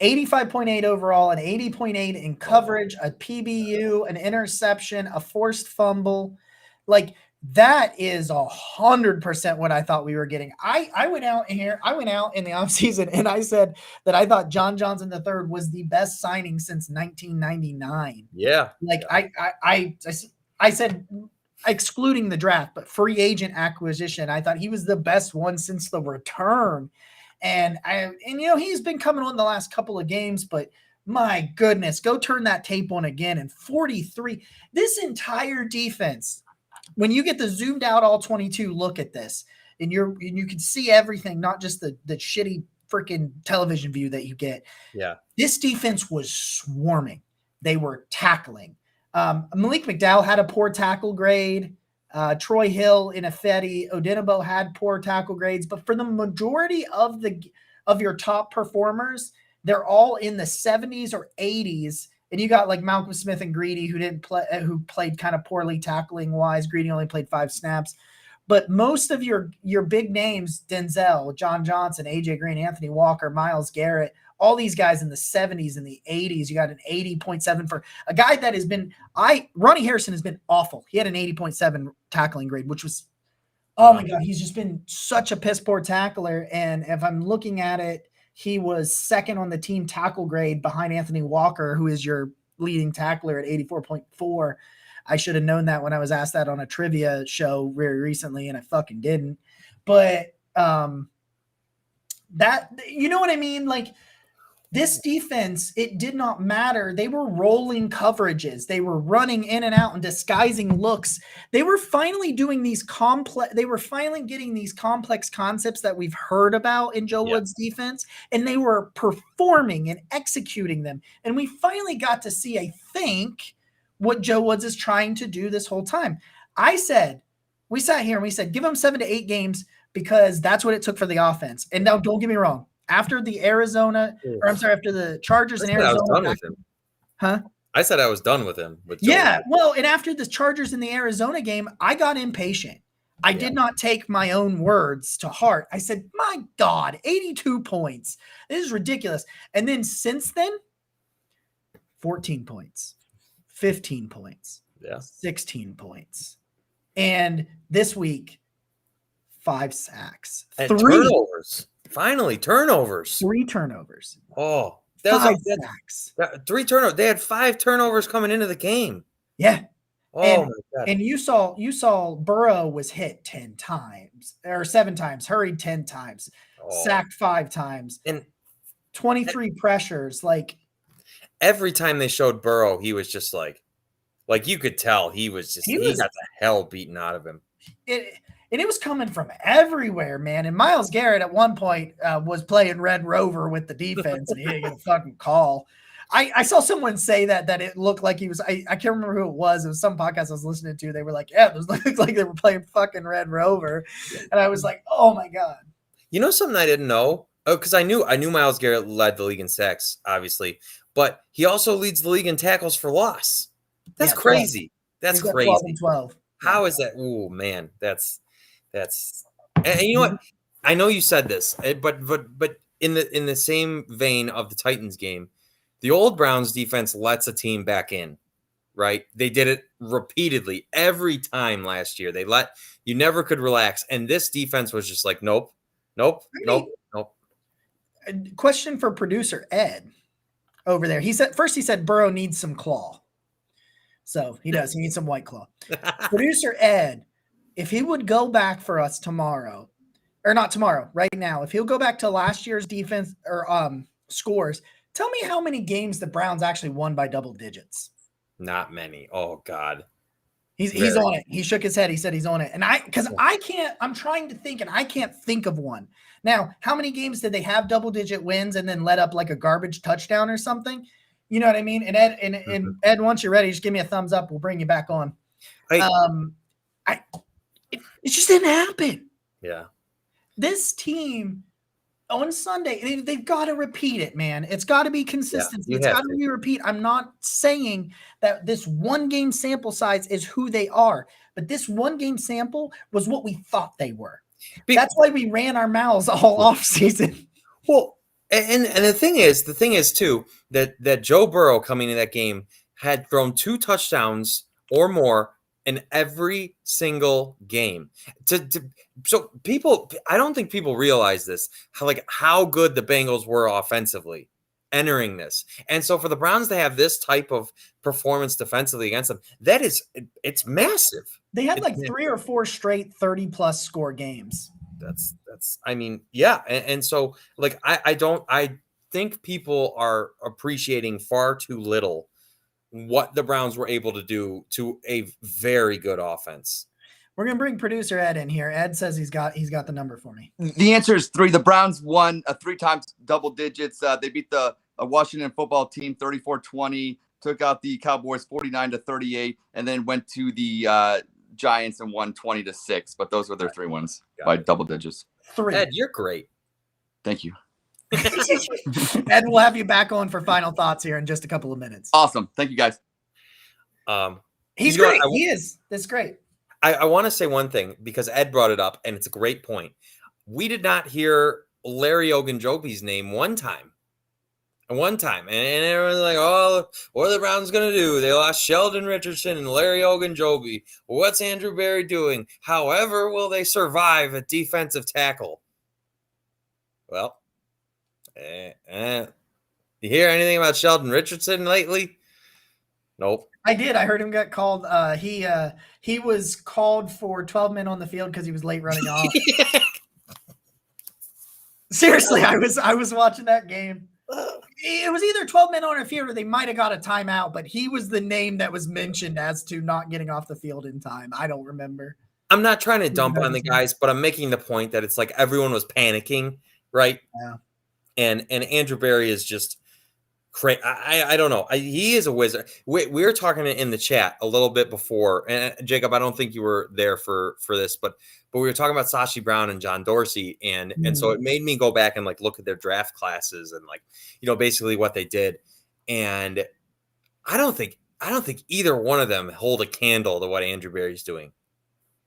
85.8 overall, an 80.8 in coverage, a PBU, an interception, a forced fumble. Like, That is 100% what I thought we were getting. I went out in the offseason and I said that I thought John Johnson III was the best signing since 1999. Yeah. Like I said, excluding the draft, but free agent acquisition, I thought he was the best one since the return. And he's been coming on the last couple of games, but my goodness, go turn that tape on again. And 43, this entire defense, when you get the zoomed out all 22 look at this, and you can see everything, not just the shitty freaking television view that you get. Yeah. This defense was swarming. They were tackling. Malik McDowell had a poor tackle grade. Troy Hill, Inafeti, Odenigbo had poor tackle grades, but for the majority of your top performers, they're all in the 70s or 80s. And you got like Malcolm Smith and Greedy who played kind of poorly tackling wise. Greedy only played 5 snaps, but most of your big names, Denzel, John Johnson, AJ Green, Anthony Walker, Myles Garrett, all these guys in the 70s and the 80s. You got an 80.7 for a guy that has been, Ronnie Harrison has been awful. He had an 80.7 tackling grade, which was, oh my God, he's just been such a piss poor tackler. And if I'm looking at it, he was second on the team tackle grade behind Anthony Walker, who is your leading tackler at 84.4. I should have known that when I was asked that on a trivia show very recently, and I fucking didn't. But that, you know what I mean? Like, this defense, it did not matter. They were rolling coverages. They were running in and out and disguising looks. They were finally doing these getting these complex concepts that we've heard about in Joe Woods' defense, and they were performing and executing them. And we finally got to see, I think, what Joe Woods is trying to do this whole time. We sat here and we said, give them 7 to 8 games because that's what it took for the offense. And now don't get me wrong. After the after the Chargers in Arizona. I was done with him. Huh? I said I was done with him. Well, and after the Chargers in the Arizona game, I got impatient. I did not take my own words to heart. I said, my God, 82 points. This is ridiculous. And then since then, 14 points, 15 points, 16 points. And this week, 5 sacks. And 3 turnovers. Finally, turnovers. 3 turnovers. Oh, 5 sacks. 3 turnovers. They had 5 turnovers coming into the game. Yeah. Oh my God. And you saw Burrow was hit 10 times or 7 times, hurried 10 times, sacked 5 times, and 23 pressures. Like, every time they showed Burrow, he was just like you could tell he got the hell beaten out of him. And it was coming from everywhere, man. And Myles Garrett at one point was playing Red Rover with the defense, and he didn't get a fucking call. I saw someone say that it looked like he was. I can't remember who it was. It was some podcast I was listening to. They were like, "Yeah, it looked like they were playing fucking Red Rover," and I was like, "Oh my God." You know something I didn't know? Oh, because I knew Myles Garrett led the league in sacks, obviously, but he also leads the league in tackles for loss. That's crazy. That's crazy. 12 and 12. How is that? Oh man, that's. And you know what? I know you said this, but in the same vein of the Titans game, the old Browns defense lets a team back in, right? They did it repeatedly every time last year. You never could relax, and this defense was just like, nope. Question for producer Ed over there. He said Burrow needs some claw, so he does. He needs some White Claw. Producer Ed. If he would go back for us tomorrow, or not tomorrow, right now, if he'll go back to last year's defense or scores, tell me how many games the Browns actually won by double digits. Not many. Oh God. He's on it. He shook his head. He said he's on it. And I'm trying to think and I can't think of one. Now, how many games did they have double digit wins and then let up like a garbage touchdown or something? You know what I mean? And Ed, once you're ready, just give me a thumbs up. We'll bring you back on. It just didn't happen. Yeah. This team on Sunday, they've got to repeat it, man. It's got to be consistency. It's got to be repeat. I'm not saying that this one game sample size is who they are, but this one game sample was what we thought they were. That's why we ran our mouths all off season. Well, and the thing is too, that Joe Burrow coming in that game had thrown 2 touchdowns or more in every single game. So people, I don't think people realize this, how good the Bengals were offensively entering this. And so for the Browns to have this type of performance defensively against them, it's massive. They had 3 or 4 straight 30+ score games. Yeah. And so I think people are appreciating far too little what the Browns were able to do to a very good offense. We're going to bring producer Ed in here. Ed says he's got the number for me. The answer is 3. The Browns won 3 times double digits. They beat the Washington football team 34-20, took out the Cowboys 49-38, and then went to the Giants and won 20-6. But those were their 3 wins by double digits. 3. Ed, you're great. Thank you. Ed, we'll have you back on for final thoughts here in just a couple of minutes. Awesome. Thank you, guys. He's great. He is. That's great. I want to say one thing because Ed brought it up, and it's a great point. We did not hear Larry Ogunjobi's name one time. And everyone's like, oh, what are the Browns going to do? They lost Sheldon Richardson and Larry Ogunjobi. What's Andrew Berry doing? However, will they survive at defensive tackle? Well, you hear anything about Sheldon Richardson lately? Nope. I did. I heard him get called. He was called for 12 men on the field because he was late running off. Seriously, I was watching that game. It was either 12 men on the field or they might have got a timeout, but he was the name that was mentioned as to not getting off the field in time. I don't remember. I'm not trying to dump on the guys, but I'm making the point that it's like everyone was panicking, right? Yeah. And Andrew Berry is just crazy. I don't know. He is a wizard. We were talking in the chat a little bit before, and Jacob, I don't think you were there for this, but we were talking about Sashi Brown and John Dorsey, and so it made me go back and look at their draft classes and basically what they did. And I don't think either one of them hold a candle to what Andrew Berry's doing.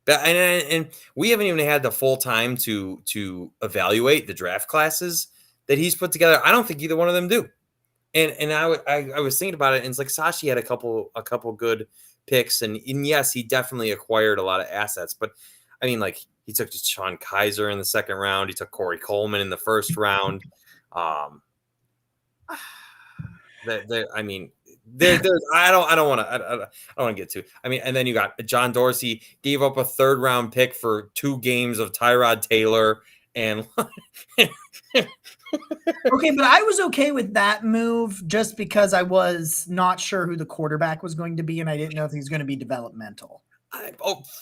And we haven't even had the full time to evaluate the draft classes that he's put together. I don't think either one of them do. And I was thinking about it, and it's like Sashi had a couple good picks, and yes, he definitely acquired a lot of assets. But I mean, he took Sean Kaiser in the second round, he took Corey Coleman in the first round. I don't want to get to. I mean, and then you got John Dorsey gave up a 3rd round pick for 2 games of Tyrod Taylor, and okay, but I was okay with that move just because I was not sure who the quarterback was going to be, and I didn't know if he was going to be developmental.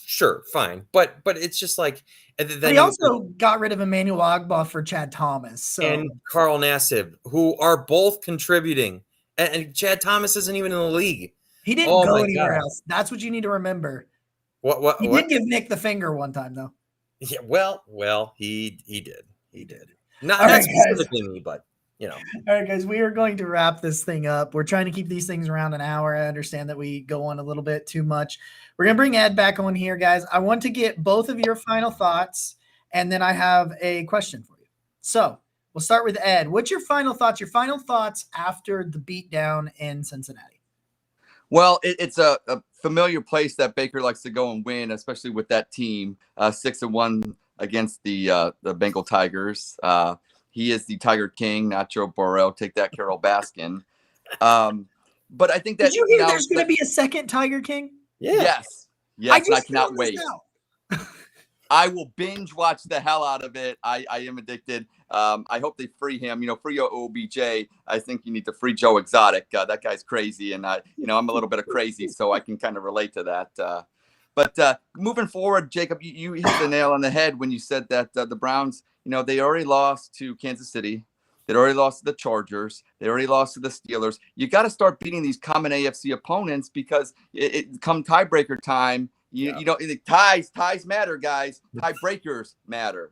Sure, fine, but it's just like. Then he also got rid of Emmanuel Ogbah for Chad Thomas, and Carl Nassib, who are both contributing, and Chad Thomas isn't even in the league. He didn't go anywhere else. That's what you need to remember. What? He did give Nick the finger one time, though. Yeah, well, he did. Not specifically me, but All right, guys, we are going to wrap this thing up. We're trying to keep these things around an hour. I understand that we go on a little bit too much. We're going to bring Ed back on here, guys. I want to get both of your final thoughts, and then I have a question for you. So we'll start with Ed. What's your final thoughts? Your final thoughts after the beatdown in Cincinnati? Well, it's a familiar place that Baker likes to go and win, especially with that team, 6-1 against the Bengal Tigers. He is the Tiger King, not Joe Burrow. Take that, Carol Baskin. But I think that— Did you hear there's going to be a second Tiger King? Yeah. Yes, I cannot wait. I will binge watch the hell out of it. I am addicted. I hope they free him. Free OBJ. I think you need to free Joe Exotic. That guy's crazy, and I'm a little bit of crazy, so I can kind of relate to that. But moving forward, Jacob, you hit the nail on the head when you said that the Browns, they already lost to Kansas City. They already lost to the Chargers. They already lost to the Steelers. You got to start beating these common AFC opponents because it come tiebreaker time. Ties matter, guys. Tiebreakers matter.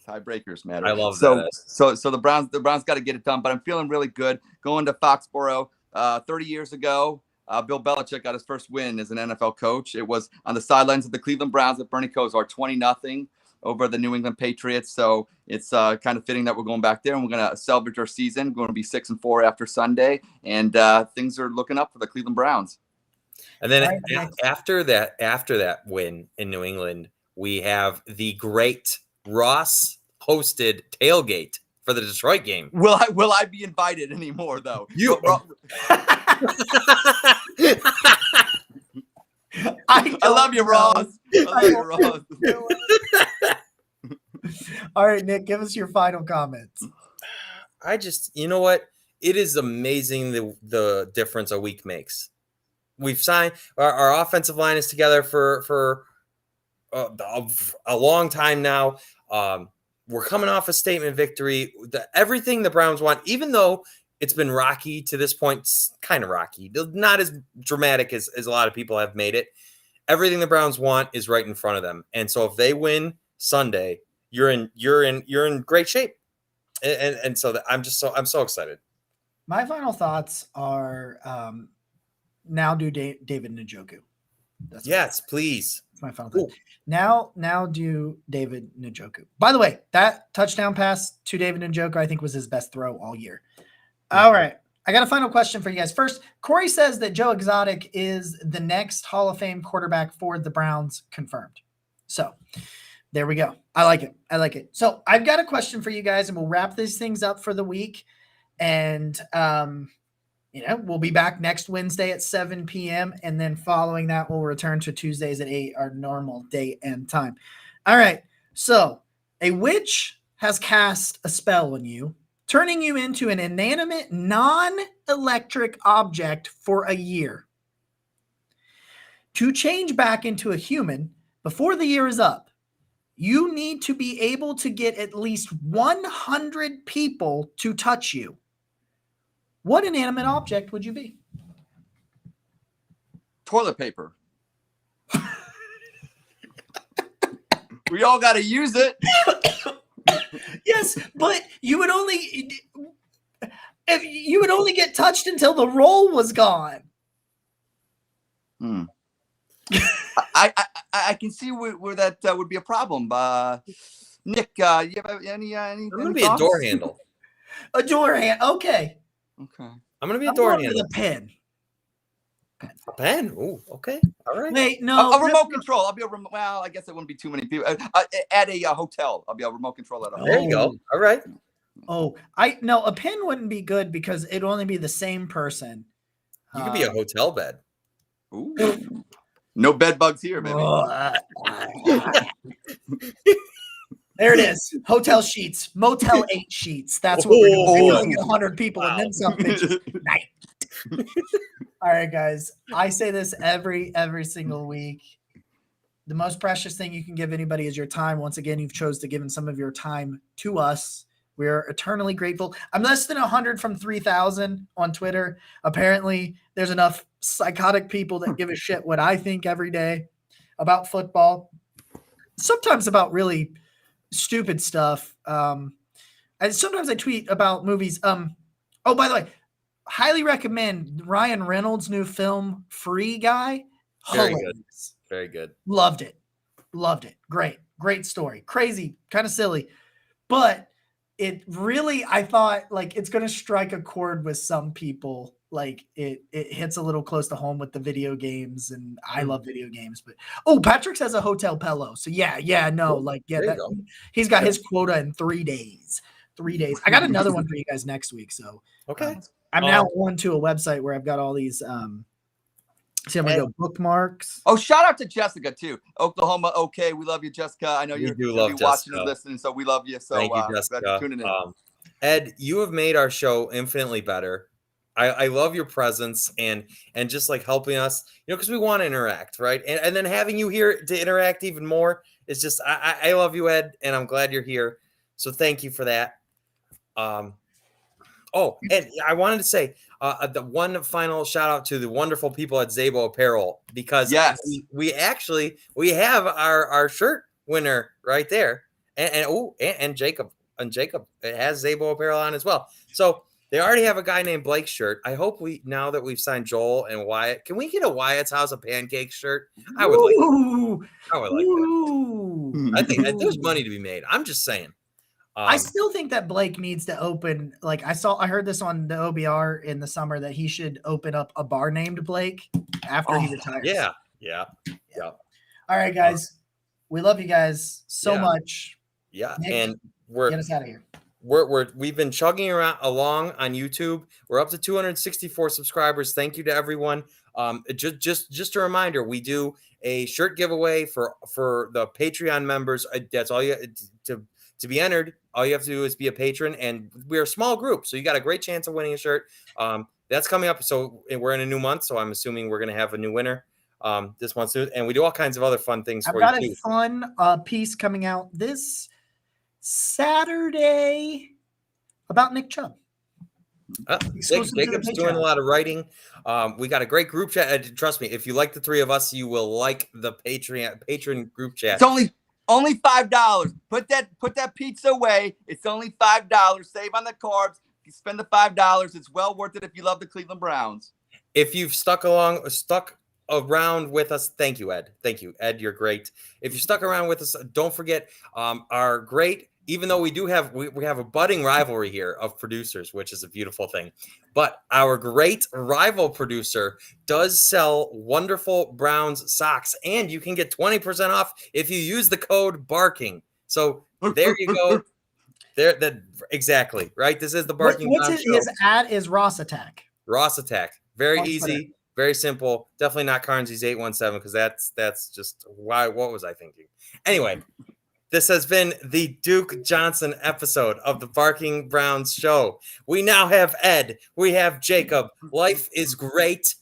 Tiebreakers matter. I love that. So the Browns got to get it done. But I'm feeling really good going to Foxborough. 30 years ago, Bill Belichick got his first win as an NFL coach. It was on the sidelines of the Cleveland Browns at Bernie Kosar, 20-0 over the New England Patriots. So it's kind of fitting that we're going back there, and we're going to salvage our season. We're going to be 6-4 after Sunday, and things are looking up for the Cleveland Browns. And then All right, after that win in New England, we have the great Ross hosted tailgate for the Detroit game. Will I be invited anymore though? You I love you, Ross. I love you, Ross. All right, Nick, give us your final comments. You know what? It is amazing the difference a week makes. We've signed our offensive line is together for a long time now. We're coming off a statement victory. Everything the Browns want, even though it's been rocky to this point, kind of rocky, not as dramatic as a lot of people have made it. Everything the Browns want is right in front of them, and so if they win Sunday, you're in great shape. And so I'm so excited. My final thoughts are now do David Njoku. Yes, please. That's my final thought. Now do David Njoku. By the way, that touchdown pass to David Njoku, I think, was his best throw all year. All right. I got a final question for you guys. First, Corey says that Joe Exotic is the next Hall of Fame quarterback for the Browns, confirmed. So there we go. I like it. So I've got a question for you guys, and we'll wrap these things up for the week. And, we'll be back next Wednesday at 7 p.m. And then following that, we'll return to Tuesdays at 8, our normal date and time. All right. So a witch has cast a spell on you, turning you into an inanimate, non-electric object for a year. To change back into a human before the year is up, you need to be able to get at least 100 people to touch you. What inanimate object would you be? Toilet paper. We all got to use it. Yes, but you would only get touched until the roll was gone. I can see where that would be a problem. Nick, you have any I'm gonna be a door handle. A door handle. Okay. I'm gonna be a door handle. With a pen. A pen? Oh, okay. All right. Wait, no. A remote control. I'll be a remote. Well, I guess it wouldn't be too many people. At a hotel, I'll be a remote control at a hotel. There you go. All right. Oh, a pen wouldn't be good because it'd only be the same person. You could be a hotel bed. Ooh. No bed bugs here, baby. There it is. Hotel sheets. Motel 8 sheets. That's what we're doing. We're going to get 100 people and then some bitches. Night. All right, guys. I say this every single week. The most precious thing you can give anybody is your time. Once again, you've chose to give some of your time to us. We're eternally grateful. I'm less than 100 from 3,000 on Twitter. Apparently, there's enough psychotic people that give a shit what I think every day about football. Sometimes about really stupid stuff. And sometimes I tweet about movies. Oh, by the way, highly recommend Ryan Reynolds' new film, Free Guy. Very good. Very good. Loved it. Great story. Crazy, kind of silly. But it really, I thought, like, it's going to strike a chord with some people. Like, it hits a little close to home with the video games, and I love video games. But Patrick has a hotel pillow. So he's got his quota in 3 days. 3 days. I got another one for you guys next week. So okay, I'm now on to a website where I've got all these. I'm gonna go bookmarks. Oh, shout out to Jessica too, Oklahoma. Okay, we love you, Jessica. I know you're watching and listening, so we love you. So thank you, Jessica. Tuning in. Ed, you have made our show infinitely better. I love your presence and just like helping us, because we want to interact, right? And then having you here to interact even more is just, I love you, Ed, and I'm glad you're here. So thank you for that. And I wanted to say the one final shout out to the wonderful people at Zabo Apparel, because we have our shirt winner right there, and Jacob it has Zabo Apparel on as well. So they already have a guy named Blake's shirt. I hope now that we've signed Joel and Wyatt, can we get a Wyatt's House of Pancakes shirt? I would like that. I think that there's money to be made. I'm just saying. I still think that Blake needs to open. Like I heard this on the OBR in the summer that he should open up a bar named Blake after he retires. Yeah. All right, guys. We love you guys so much. Yeah, Nick, and get us out of here. We've been chugging along on YouTube. We're up to 264 subscribers. Thank you to everyone. Just a reminder, we do a shirt giveaway for the Patreon members. That's all you to be entered. All you have to do is be a patron, and we're a small group, so you got a great chance of winning a shirt. That's coming up. So we're in a new month, so I'm assuming we're going to have a new winner this month soon, and we do all kinds of other fun things. I've got a fun piece coming out this Saturday about Nick Chubb. Jacob's doing a lot of writing. We got a great group chat. Trust me, if you like the three of us, you will like the patron group chat. It's only $5. Put that pizza away. It's only $5. Save on the carbs. You spend the $5. It's well worth it if you love the Cleveland Browns. If you've stuck around with us, thank you, Ed. Thank you, Ed. You're great. If you stuck around with us, don't forget our great. Even though we have a budding rivalry here of producers, which is a beautiful thing, but our great rival producer does sell wonderful Browns socks, and you can get 20% off if you use the code BARKING. So there you go. Exactly right. This is the Barking. What's his ad is Ross Attack. Ross Attack. Very easy, very simple. Definitely not Carnsy's 817 because that's just why. What was I thinking? Anyway. This has been the Duke Johnson episode of the Barking Browns show. We now have Ed. We have Jacob. Life is great.